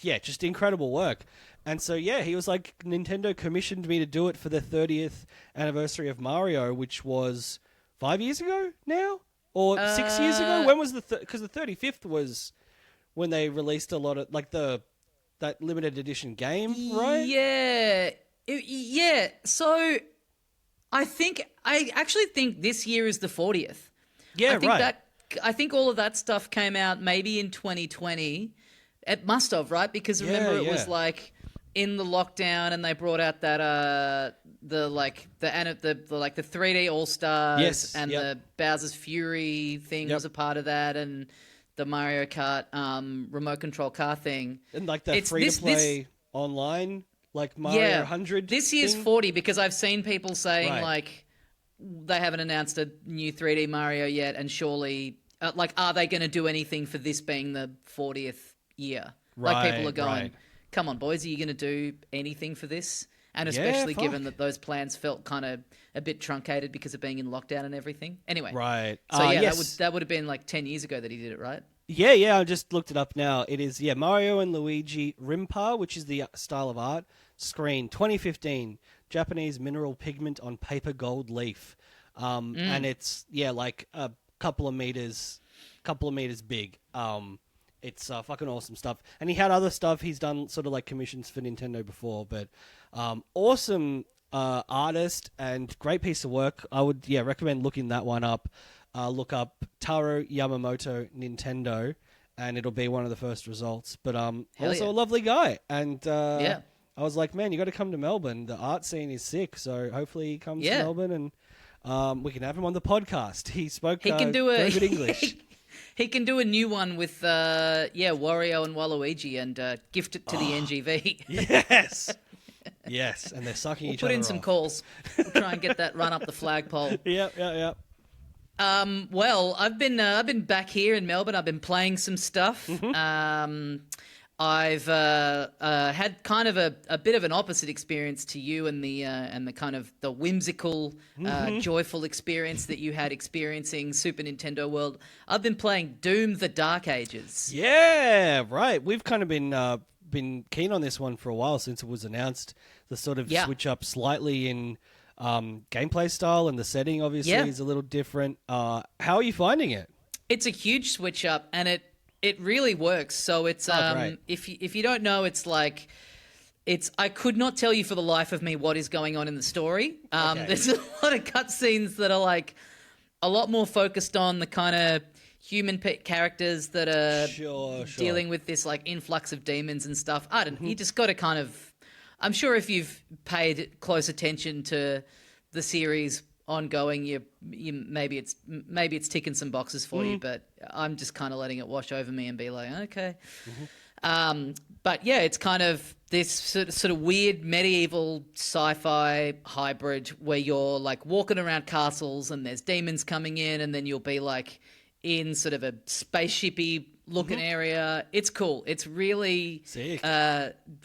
just incredible work. And so he was like, Nintendo commissioned me to do it for the 30th anniversary of Mario, which was 5 years ago now, or 6 years ago. When was because the 35th was when they released a lot of like that limited edition game, right? Yeah. So I actually think this year is the 40th. Yeah, I think all of that stuff came out maybe in 2020. It must have, right? Because remember it was like in the lockdown, and they brought out that the 3D All Stars, and the Bowser's Fury thing was a part of that, and the Mario Kart remote control car thing, and like the free to play online, like Mario 100. This year's 40 because I've seen people saying like they haven't announced a new 3D Mario yet, and surely are they going to do anything for this being the 40th year? Like people are going, come on, boys, are you going to do anything for this? And especially given that those plans felt kind of a bit truncated because of being in lockdown and everything. Anyway. Right. So that would have been like 10 years ago that he did it, right? Yeah, I just looked it up now. It is, Mario and Luigi Rimpa, which is the style of art. Screen, 2015. Japanese mineral pigment on paper gold leaf. And it's, like a couple of meters big. It's fucking awesome stuff. And he had other stuff. He's done sort of like commissions for Nintendo before, but awesome artist and great piece of work. I would recommend looking that one up. look up Taro Yamamoto Nintendo, and it'll be one of the first results. But also a lovely guy, and I was like, man, you got to come to Melbourne. The art scene is sick, so hopefully he comes to Melbourne, and we can have him on the podcast. He spoke very good English. He can do a new one with Wario and Waluigi and gift it to the NGV. Yes. Yes, and they're sucking each other off. We'll put in some calls. We'll try and get that run up the flagpole. Yep. Well, I've been back here in Melbourne. I've been playing some stuff. I've had kind of a bit of an opposite experience to you and the kind of the whimsical, joyful experience that you had experiencing Super Nintendo World. I've been playing Doom: The Dark Ages. Yeah, right. We've kind of been keen on this one for a while since it was announced. The sort of switch up slightly in gameplay style, and the setting obviously is a little different. How are you finding it? It's a huge switch up, and it really works. So it's if you don't know, it's like I could not tell you for the life of me what is going on in the story. There's a lot of cutscenes that are like a lot more focused on the kind of human characters that are dealing with this like influx of demons and stuff. I don't. You just got to kind of. I'm sure if you've paid close attention to the series ongoing, you maybe it's ticking some boxes for you, but I'm just kind of letting it wash over me and be like, okay. But yeah, it's kind of this sort of weird medieval sci-fi hybrid where you're like walking around castles and there's demons coming in, and then you'll be like in sort of a spaceshipy looking area. It's cool. It's really sick.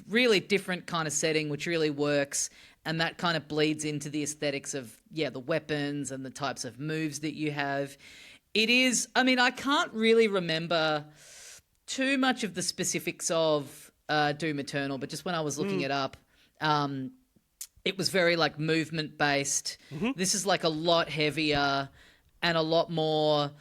Really different kind of setting, which really works. And that kind of bleeds into the aesthetics of, the weapons and the types of moves that you have. It is, I mean, I can't really remember too much of the specifics of Doom Eternal, but just when I was looking it up, it was very like movement based. This is like a lot heavier and a lot more.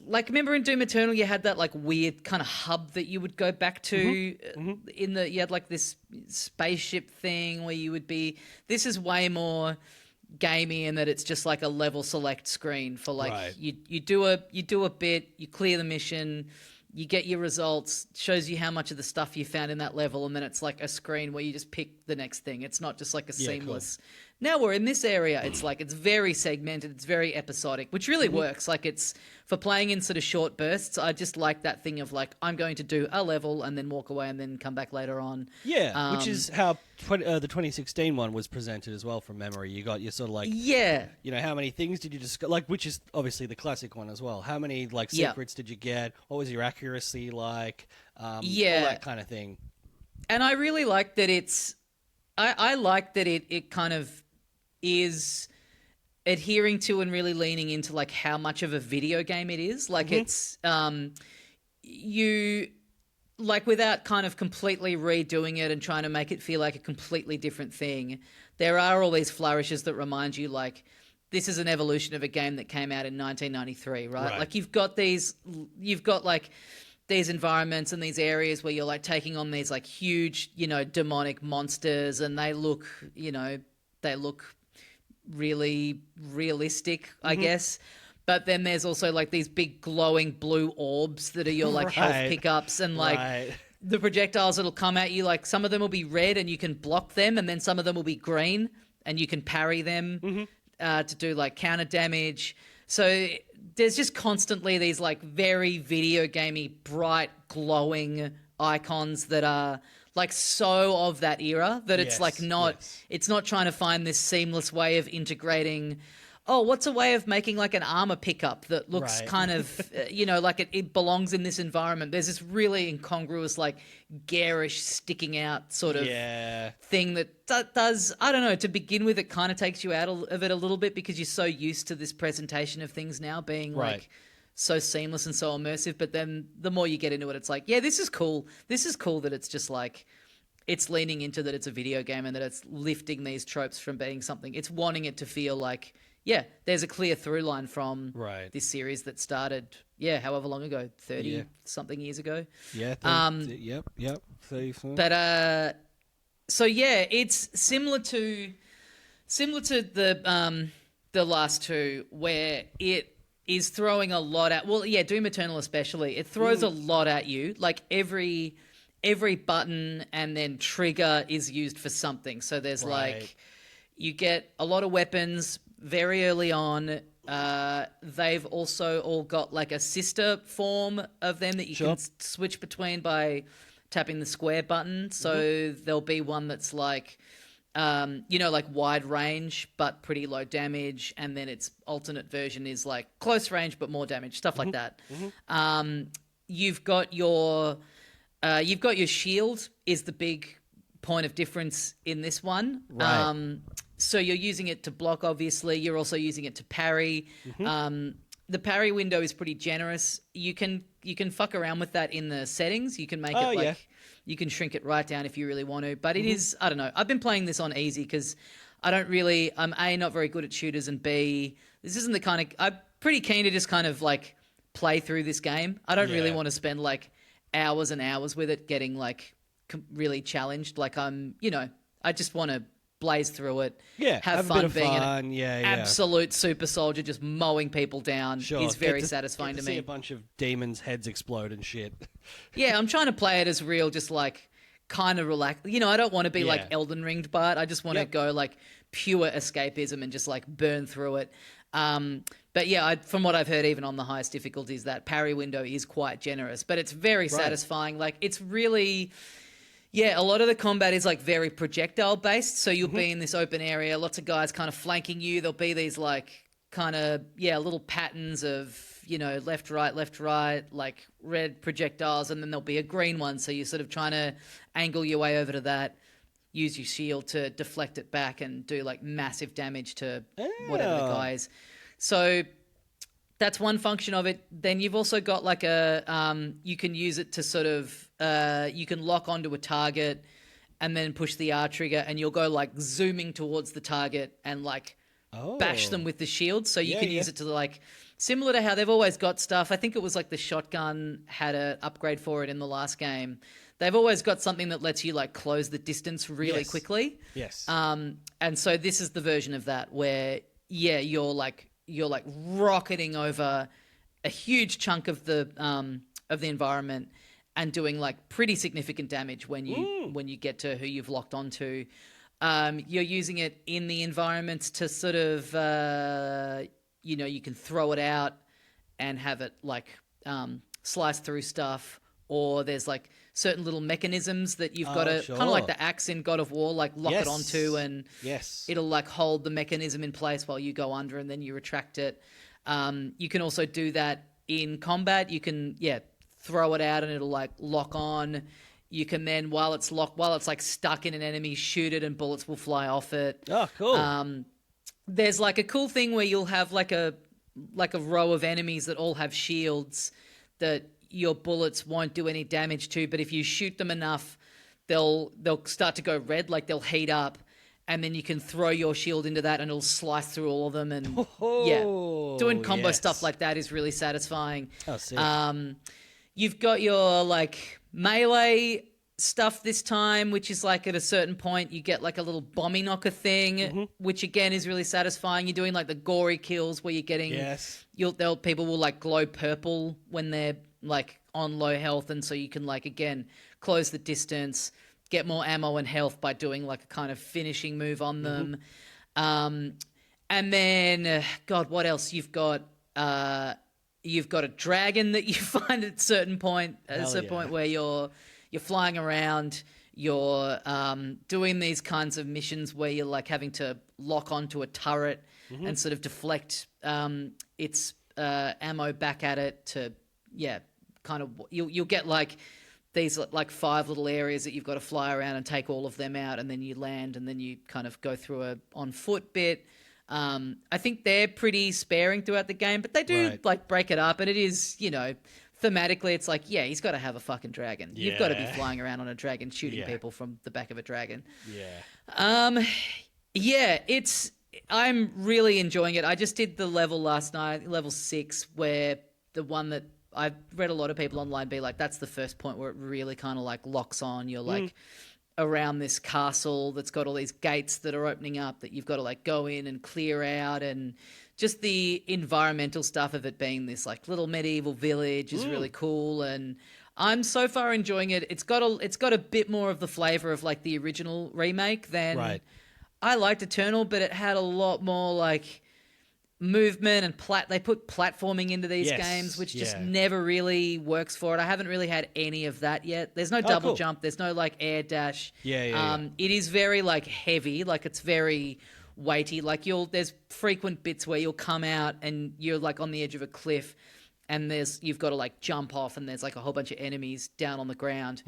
Like, remember in Doom Eternal, you had that like weird kind of hub that you would go back to you had like this spaceship thing where you would be. This is way more gamey in that it's just like a level select screen for like you do a bit, you clear the mission, you get your results, shows you how much of the stuff you found in that level, and then it's like a screen where you just pick the next thing. It's not just like a seamless. Cool. Now we're in this area, it's like it's very segmented, it's very episodic, which really works. Like it's for playing in sort of short bursts. I just like that thing of like I'm going to do a level and then walk away and then come back later on. Yeah, which is how the 2016 one was presented as well from memory. You got your sort of like how many things did you just like, which is obviously the classic one as well. How many like secrets did you get? What was your accuracy like? All that kind of thing. And I really like that it's. I like that it kind of is adhering to and really leaning into like how much of a video game it is. Like it's you like without kind of completely redoing it and trying to make it feel like a completely different thing. There are all these flourishes that remind you like this is an evolution of a game that came out in 1993, right? Like you've got like these environments and these areas where you're like taking on these like huge, demonic monsters, and they look really realistic, I guess. But then there's also like these big glowing blue orbs that are your like health pickups, and like the projectiles that'll come at you, like some of them will be red and you can block them, and then some of them will be green and you can parry them to do like counter damage. So there's just constantly these like very video gamey, bright, glowing icons that are like so of that era that it's like not it's not trying to find this seamless way of integrating. Oh, what's a way of making like an armor pickup that looks kind of, like it belongs in this environment? There's this really incongruous, like garish, sticking out sort of thing that does, I don't know, to begin with, it kind of takes you out of it a little bit because you're so used to this presentation of things now being like so seamless and so immersive. But then the more you get into it, it's like, yeah, this is cool. This is cool that it's just like, it's leaning into that it's a video game and that it's lifting these tropes from being something. It's wanting it to feel like, yeah, there's a clear through line from this series that started, however long ago, 30-something years ago. Yeah, 30. But, so yeah, it's similar to the last two, where is throwing a lot at. Well, yeah, Doom Eternal especially. It throws a lot at you. Like every button and then trigger is used for something. So there's like you get a lot of weapons very early on. They've also all got like a sister form of them that you can switch between by tapping the square button. So there'll be one that's like, like wide range but pretty low damage, and then its alternate version is like close range but more damage, stuff like that. You've got your shield is the big point of difference in this one. Right. So you're using it to block, obviously. You're also using it to parry. The parry window is pretty generous. You can fuck around with that in the settings. You can make it like you can shrink it right down if you really want to. But it is, I don't know. I've been playing this on easy because I'm A, not very good at shooters, and B, this isn't the kind of, I'm pretty keen to just kind of like play through this game. I don't really want to spend like hours and hours with it getting like really challenged. Like I just want to blaze through it, have fun being an absolute super soldier, just mowing people down is very satisfying to me. See a bunch of demons' heads explode and shit. Yeah, I'm trying to play it as real, just like kind of relaxed. I don't want to be like Elden Ringed, but I just want to go like pure escapism and just like burn through it. But yeah, from what I've heard, even on the highest difficulties, that parry window is quite generous, but it's very satisfying. Like it's really... Yeah, a lot of the combat is like very projectile based. So you'll be in this open area, lots of guys kind of flanking you. There'll be these like kind of, little patterns of, left, right, like red projectiles. And then there'll be a green one. So you're sort of trying to angle your way over to that, use your shield to deflect it back and do like massive damage to whatever the guy is. So that's one function of it. Then you've also got like you can use it to sort of, you can lock onto a target and then push the R trigger and you'll go like zooming towards the target and like bash them with the shield. So you can use it to like, similar to how they've always got stuff. I think it was like the shotgun had an upgrade for it in the last game. They've always got something that lets you like close the distance really quickly. Yes. And so this is the version of that where, you're like rocketing over a huge chunk of the environment and doing like pretty significant damage when you get to who you've locked onto. You're using it in the environments to sort of you can throw it out and have it like slice through stuff, or there's like certain little mechanisms that you've got to kind of like the axe in God of War, like lock it onto, and it'll like hold the mechanism in place while you go under and then you retract it. You can also do that in combat. You can throw it out and it'll like lock on. You can then, while it's like stuck in an enemy, shoot it and bullets will fly off it. Oh, cool. There's like a cool thing where you'll have like a row of enemies that all have shields that your bullets won't do any damage to, but if you shoot them enough, they'll start to go red, like they'll heat up, and then you can throw your shield into that and it'll slice through all of them. And doing combo stuff like that is really satisfying. Oh, sick. You've got your like melee stuff this time, which is like at a certain point you get like a little bomby knocker thing, which again is really satisfying. You're doing like the gory kills where you're getting people will like glow purple when they're like on low health, and so you can like again close the distance, get more ammo and health by doing like a kind of finishing move on them. And then God, what else? You've got a dragon that you find at a certain point where you're flying around, you're doing these kinds of missions where you're like having to lock onto a turret and sort of deflect its ammo back at it to kind of you'll get like these like 5 little areas that you've got to fly around and take all of them out, and then you land and then you kind of go through a on foot bit. I think they're pretty sparing throughout the game, but they do like break it up, and it is, thematically it's like, he's got to have a fucking dragon. You've got to be flying around on a dragon shooting people from the back of a dragon. I'm really enjoying it. I just did the level last night, level 6, where the one that I've read a lot of people online be like, that's the first point where it really kind of like locks on. You're like around this castle that's got all these gates that are opening up that you've got to like go in and clear out and just the environmental stuff of it being this like little medieval village is really cool, and I'm so far enjoying it. It's got a bit more of the flavor of like the original remake than I liked Eternal, but it had a lot more like movement and they put platforming into these games, which just never really works for it. I haven't really had any of that yet. There's no double jump. There's no like air dash. It is very like heavy, like it's very weighty. Like there's frequent bits where you'll come out and you're like on the edge of a cliff, and you've got to like jump off, and there's like a whole bunch of enemies down on the ground,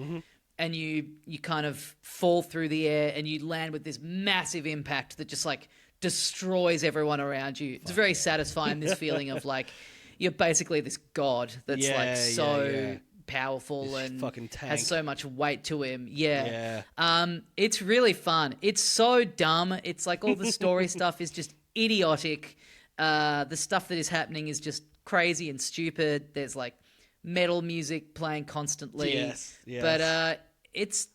and you kind of fall through the air and you land with this massive impact that just like destroys everyone around you. It's very satisfying, this feeling of like you're basically this god that's powerful this and fucking tank. Has so much weight to him. It's really fun. It's so dumb. It's like all the story stuff is just idiotic. The stuff that is happening is just crazy and stupid. There's like metal music playing constantly. But it's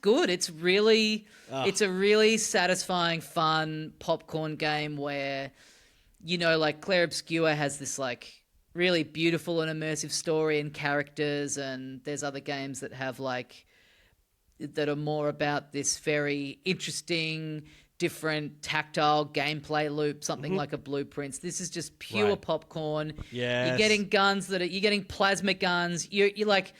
good. It's a really satisfying, fun popcorn game where, like Claire Obscure has this like really beautiful and immersive story and characters, and there's other games that have like that are more about this very interesting, different tactile gameplay loop, something like a Blueprints. This is just pure popcorn. You're getting guns you're getting plasma guns. You're like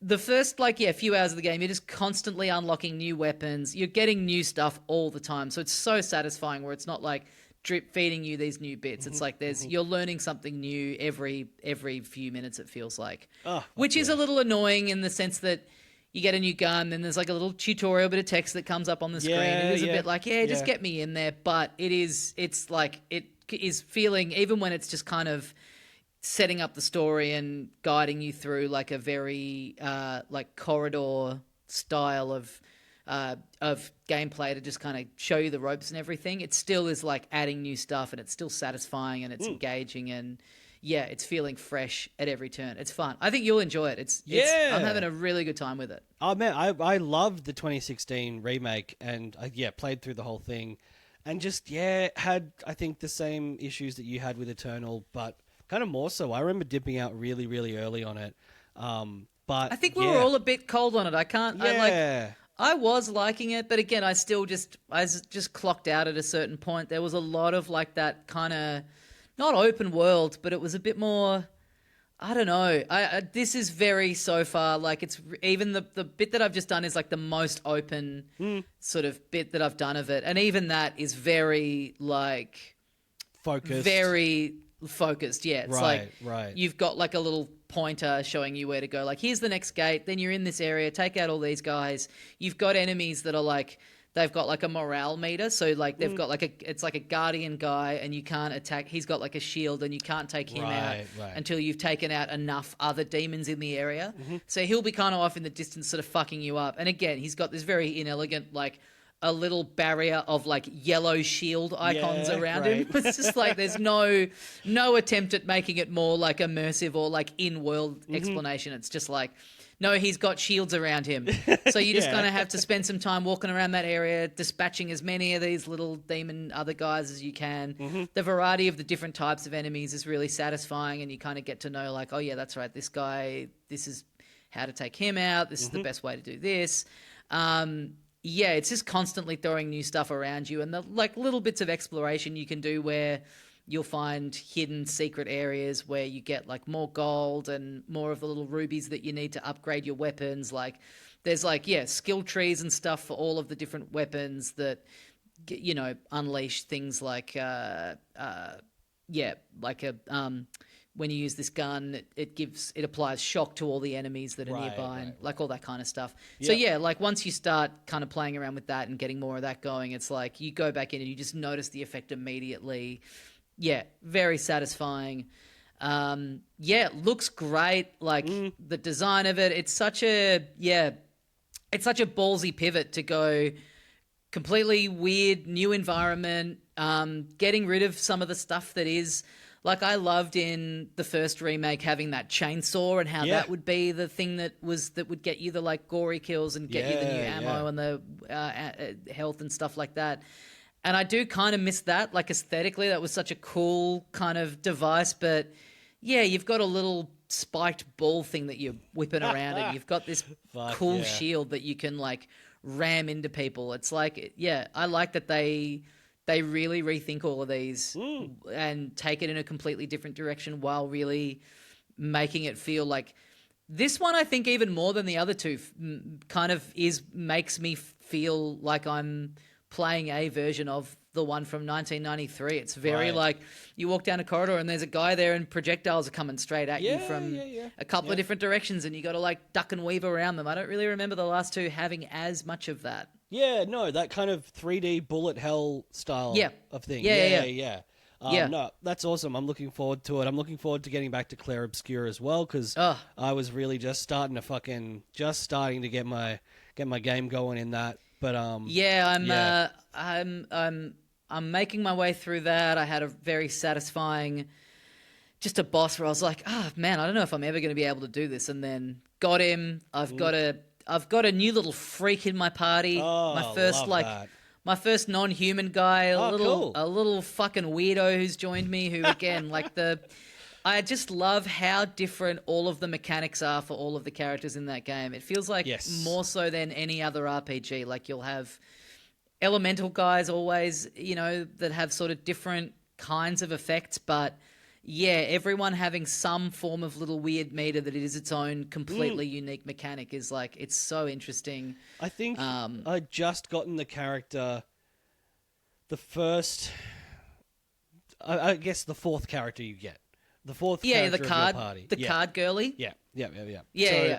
the first few hours of the game, you're just constantly unlocking new weapons. You're getting new stuff all the time. So it's so satisfying where it's not like drip feeding you these new bits. It's like you're learning something new every few minutes, it feels like. Which is a little annoying in the sense that you get a new gun, then there's like a little tutorial bit of text that comes up on the screen. It is a bit like, just get me in there. But it is feeling, even when it's just kind of setting up the story and guiding you through like a very like corridor style of gameplay to just kind of show you the ropes and everything, it still is like adding new stuff, and it's still satisfying, and it's engaging, and it's feeling fresh at every turn. It's fun. I think you'll enjoy it. I'm having a really good time with it. Oh man, I loved the 2016 remake, and I played through the whole thing, and just had I think the same issues that you had with Eternal, but kind of more so. I remember dipping out really, really early on it. But I think we were all a bit cold on it. I was liking it, but again, I was just clocked out at a certain point. There was a lot of like that kind of not open world, but it was a bit more. I don't know. This is very so far like it's even the bit that I've just done is like the most open sort of bit that I've done of it, and even that is very like focused. Very focused. It's you've got like a little pointer showing you where to go. Like, here's the next gate, then you're in this area, take out all these guys. You've got enemies that are like, they've got like a morale meter, so like they've got like it's like a guardian guy, and you can't attack. He's got like a shield, and you can't take him out until you've taken out enough other demons in the area. So he'll be kind of off in the distance, sort of fucking you up. And again, he's got this very inelegant like a little barrier of like yellow shield icons around him. It's just like there's no attempt at making it more like immersive or like in-world explanation. It's just like, no, he's got shields around him. So you just kind of have to spend some time walking around that area, dispatching as many of these little demon other guys as you can. The variety of the different types of enemies is really satisfying, and you kind of get to know like, oh yeah, that's right, this guy, this is how to take him out. This is the best way to do this. It's just constantly throwing new stuff around you, and the like little bits of exploration you can do where you'll find hidden secret areas where you get like more gold and more of the little rubies that you need to upgrade your weapons. Like there's like, skill trees and stuff for all of the different weapons that, unleash things like, when you use this gun, it applies shock to all the enemies that are nearby, and like all that kind of stuff. So like once you start kind of playing around with that and getting more of that going, it's like you go back in and you just notice the effect immediately. Very satisfying. Looks great. Like the design of it, it's such a ballsy pivot to go completely weird new environment, getting rid of some of the stuff that is. Like, I loved in the first remake having that chainsaw and how that would be the thing that would get you the like gory kills and get you the new ammo and the health and stuff like that. And I do kind of miss that, like aesthetically, that was such a cool kind of device. But yeah, you've got a little spiked ball thing that you're whipping around, and you've got this cool shield that you can like ram into people. It's like, yeah, I like that they really rethink all of these and take it in a completely different direction while really making it feel like this one. I think even more than the other two kind of makes me feel like I'm playing a version of the one from 1993. It's very like you walk down a corridor and there's a guy there and projectiles are coming straight at you from a couple of different directions, and you got to like duck and weave around them. I don't really remember the last two having as much of that. Yeah, no, that kind of 3D bullet hell style of thing. Yeah. No, that's awesome. I'm looking forward to it. I'm looking forward to getting back to Claire Obscure as well, because I was really just starting to get my game going in that. But I'm making my way through that. I had a very satisfying, just a boss where I was like, man, I don't know if I'm ever going to be able to do this, and then got him. I've got a new little freak in my party. My first non-human guy, a little fucking weirdo who's joined me. Who again, I just love how different all of the mechanics are for all of the characters in that game. It feels like more so than any other RPG. Like you'll have elemental guys always, that have sort of different kinds of effects, but yeah, everyone having some form of little weird meter that it is its own completely unique mechanic is like, it's so interesting. I think I'd just gotten the character, I guess the fourth character you get. The fourth character of your party. The card girly? Yeah.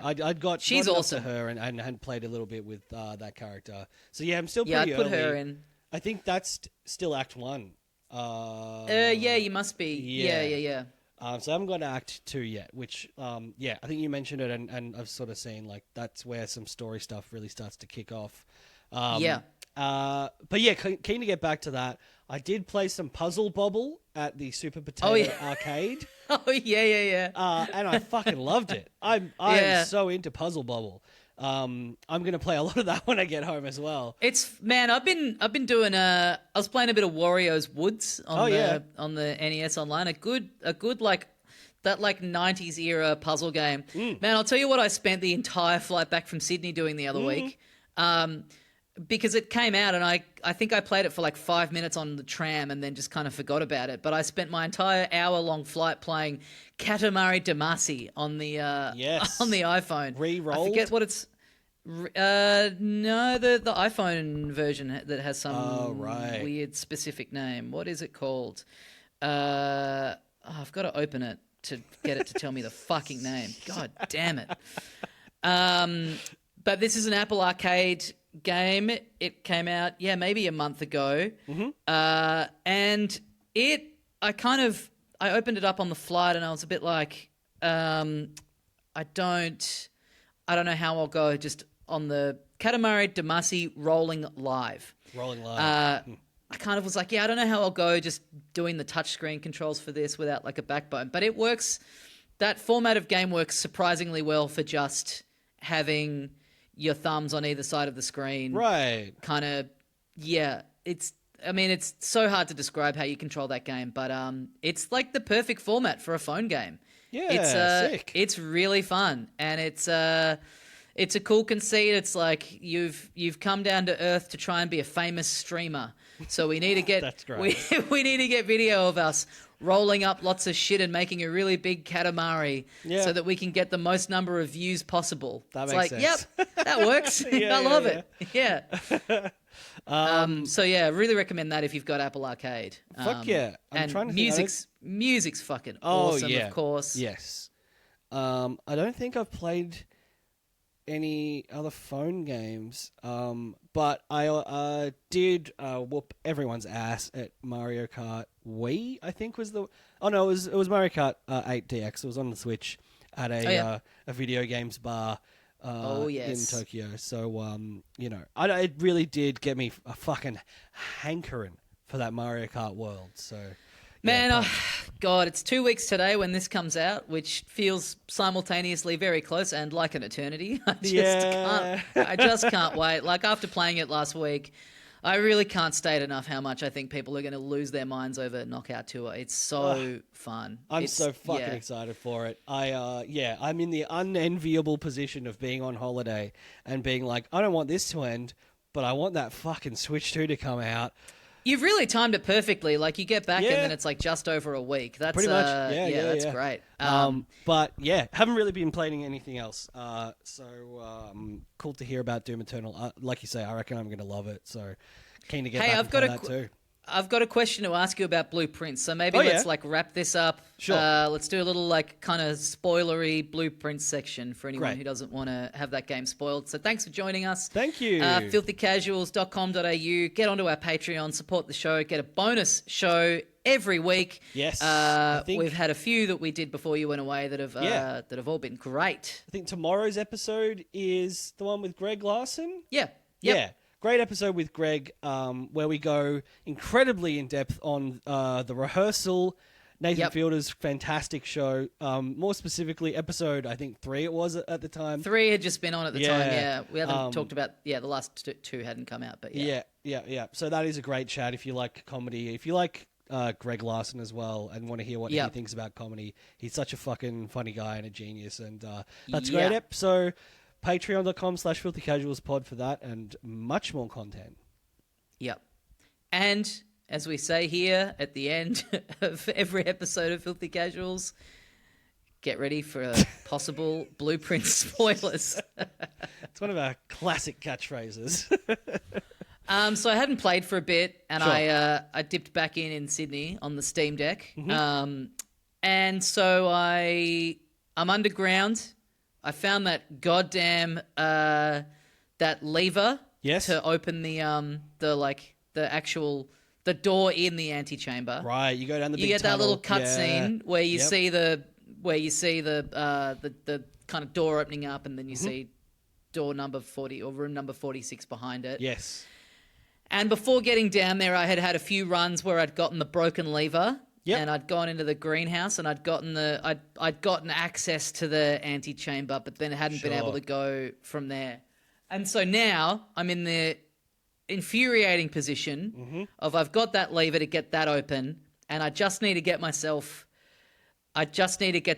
I'd got she's awesome. To her and had played a little bit with that character. So yeah, I'm still pretty early. I'd put her in. I think that's still Act 1. You must be. Yeah. So I haven't got to Act 2 yet, which, I think you mentioned it, and I've sort of seen, like, that's where some story stuff really starts to kick off. But yeah, keen to get back to that. I did play some Puzzle Bobble at the Super Potato Arcade. Yeah. And I fucking loved it. I am so into Puzzle Bobble. I'm gonna play a lot of that when I get home as well. I've been doing I was playing a bit of Wario's Woods on the NES Online. A good like that like 90s era puzzle game. Man, I'll tell you what I spent the entire flight back from Sydney doing the other week. Because it came out and I think I played it for like 5 minutes on the tram and then just kind of forgot about it. But I spent my entire hour-long flight playing Katamari Damacy on the on the iPhone. Re-rolled? I forget what it's... no, the iPhone version that has some weird specific name. What is it called? I've got to open it to get it to tell me the fucking name. God damn it. But this is an Apple Arcade game. It came out, maybe a month ago. And I opened it up on the flight and I was a bit like, I don't know how I'll go just on the Katamari Damacy rolling live. I kind of was like, I don't know how I'll go just doing the touchscreen controls for this without like a backbone. But it works. That format of game works surprisingly well for just having your thumbs on either side of the screen. Right. Kind of, it's so hard to describe how you control that game, but it's like the perfect format for a phone game. Yeah, sick. It's really fun, and it's a cool conceit. It's like you've come down to Earth to try and be a famous streamer, so we need to get That's great. we need to get video of us rolling up lots of shit and making a really big Katamari so that we can get the most number of views possible. That makes sense. Yep, that works. I love it. Yeah. Really recommend that if you've got Apple Arcade. Fuck yeah. I'm trying to think. Music's fucking awesome, of course. Yes. I don't think I've played any other phone games, but I did whoop everyone's ass at Mario Kart Wii, I think was the... Oh, no, it was Mario Kart 8 DX. It was on the Switch at a video games bar in Tokyo. So, it really did get me a fucking hankering for that Mario Kart world, so... Man, God, it's 2 weeks today when this comes out, which feels simultaneously very close and like an eternity. I just can't wait. Like, after playing it last week, I really can't state enough how much I think people are going to lose their minds over Knockout Tour. It's so fun. I'm so fucking excited for it. I'm in the unenviable position of being on holiday and being like, I don't want this to end, but I want that fucking Switch 2 to come out. You've really timed it perfectly. Like, you get back and then it's like just over a week. That's pretty much. That's great. But yeah, haven't really been playing anything else. Cool to hear about Doom Eternal. Like you say, I reckon I'm going to love it. So keen to get back and play that too. I've got a question to ask you about Blueprints. So maybe let's like wrap this up. Sure. Let's do a little like kind of spoilery Blueprints section for anyone who doesn't want to have that game spoiled. So thanks for joining us. Thank you. filthycasuals.com.au. Get onto our Patreon, support the show, get a bonus show every week. Yes. We've had a few that we did before you went away that have all been great. I think tomorrow's episode is the one with Greg Larson. Yeah. Yeah. Great episode with Greg, where we go incredibly in depth on the rehearsal, Nathan Fielder's fantastic show. More specifically, episode I think 3 it was at the time. 3 had just been on at the time. Yeah, we haven't talked about. Yeah, the last 2 hadn't come out, but yeah. So that is a great chat if you like comedy. If you like Greg Larson as well and want to hear what he thinks about comedy, he's such a fucking funny guy and a genius, and that's a great episode. Patreon.com/filthycasualspod for that and much more content. Yep. And as we say here at the end of every episode of Filthy Casuals, get ready for possible Blueprint spoilers. It's one of our classic catchphrases. So I hadn't played for a bit, and I dipped back in Sydney on the Steam Deck. Mm-hmm. And so I'm underground. I found that goddamn that lever to open the door in the antechamber. Right, you go down the big You get tunnel. that little cutscene where you see the kind of door opening up, and then you see door number 40 or room number 46 behind it. Yes. And before getting down there, I had a few runs where I'd gotten the broken lever. Yep. And I'd gone into the greenhouse and I'd gotten access to the antechamber, but then hadn't been able to go from there. And so now I'm in the infuriating position of I've got that lever to get that open, and I just need to get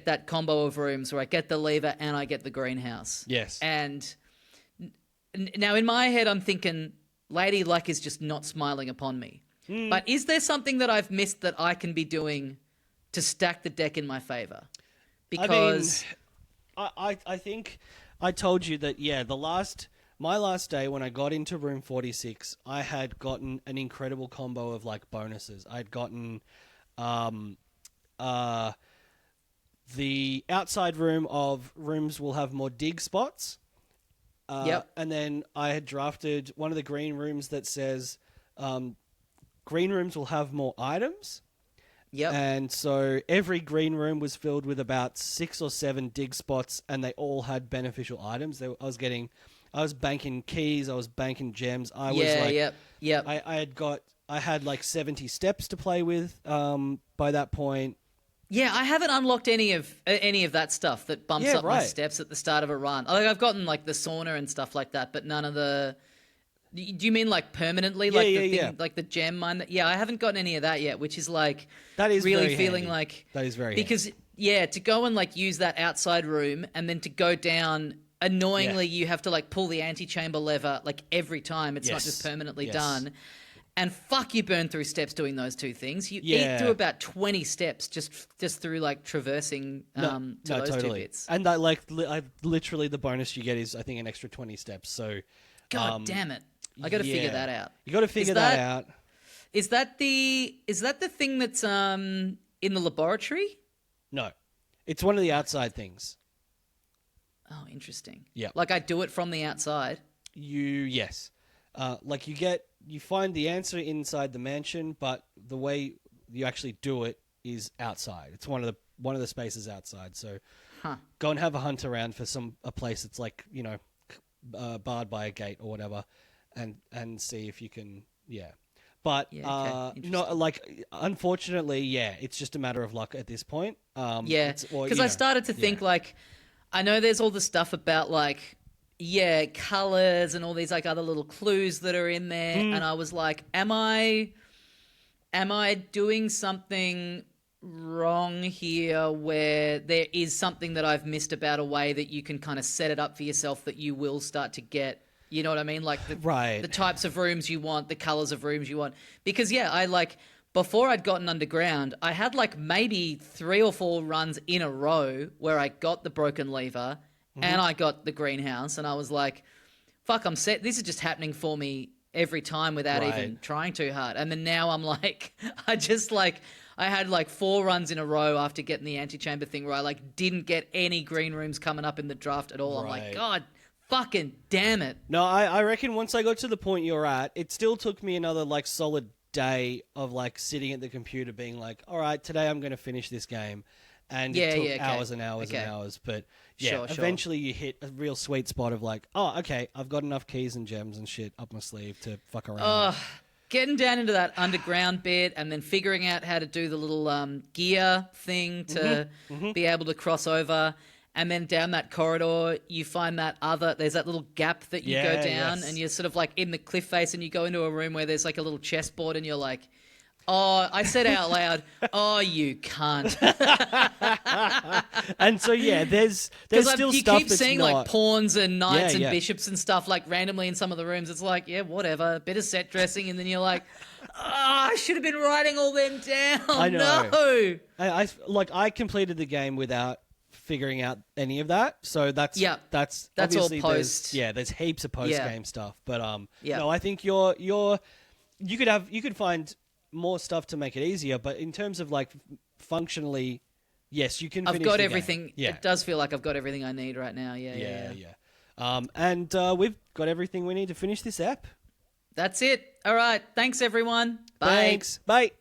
that combo of rooms where I get the lever and I get the greenhouse. Yes. And now in my head I'm thinking, Lady Luck is just not smiling upon me. But is there something that I've missed that I can be doing to stack the deck in my favor? Because I think I told you that my last day when I got into room 46, I had gotten an incredible combo of like bonuses. I'd gotten the outside room of rooms will have more dig spots. And then I had drafted one of the green rooms that says green rooms will have more items. Yep. And so every green room was filled with about 6 or 7 dig spots, and they all had beneficial items. I was banking keys, I was banking gems. I had like 70 steps to play with by that point. Yeah, I haven't unlocked any of that stuff that bumps up my steps at the start of a run. Like, I've gotten like the sauna and stuff like that, but none of the. Do you mean like permanently, like the gem mine? Yeah, I haven't gotten any of that yet, which is like that is really very feeling handy. like that is very because handy. To go and like use that outside room and then to go down. Annoyingly, you have to like pull the antechamber lever like every time. It's not just permanently done. And fuck, you burn through steps doing those two things. You eat through about 20 steps just through like traversing those two bits. And that literally the bonus you get is I think an extra 20 steps. So God damn it. I got to figure that out. You got to figure that out. Is that the thing that's in the laboratory? No. It's one of the outside things. Oh, interesting. Yeah. Like I do it from the outside. Yes. Like you find the answer inside the mansion, but the way you actually do it is outside. It's one of the spaces outside. So go and have a hunt around for a place that's like, barred by a gate or whatever, and see if you can, But not like, unfortunately, it's just a matter of luck at this point. Because I started to think like, I know there's all the stuff about like, yeah, colors and all these like other little clues that are in there. And I was like, am I doing something wrong here where there is something that I've missed about a way that you can kind of set it up for yourself that you will start to get, you know what I mean? Like the types of rooms you want, the colors of rooms you want. Because yeah, I like, before I'd gotten underground, I had like maybe 3 or 4 runs in a row where I got the broken lever and I got the greenhouse, and I was like, fuck, I'm set. This is just happening for me every time without even trying too hard. And then now I'm like, I had like 4 runs in a row after getting the antechamber thing where I like didn't get any green rooms coming up in the draft at all. I'm like, God fucking damn it. No, I reckon once I got to the point you're at, it still took me another like solid day of like sitting at the computer being like, all right, today I'm going to finish this game. And it took hours and hours and hours. But yeah, eventually you hit a real sweet spot of like, oh, okay, I've got enough keys and gems and shit up my sleeve to fuck around. Getting down into that underground bit and then figuring out how to do the little gear thing to be able to cross over. And then down that corridor, you find there's that little gap that you go down and you're sort of like in the cliff face and you go into a room where there's like a little chessboard and you're like, oh, I said out loud, oh, you cunt. And so, yeah, there's still you stuff keep that's seeing not... like pawns and knights and bishops and stuff like randomly in some of the rooms. It's like, yeah, whatever, a bit of set dressing. And then you're like, I should have been writing all them down. I know. No. I completed the game without figuring out any of that, so that's all post. There's heaps of post game stuff, but no, I think you could find more stuff to make it easier, but in terms of like functionally, yes, you can. I've finish got the everything. Game. Yeah. It does feel like I've got everything I need right now. Yeah. And we've got everything we need to finish this app. That's it. All right. Thanks, everyone. Bye. Thanks. Bye.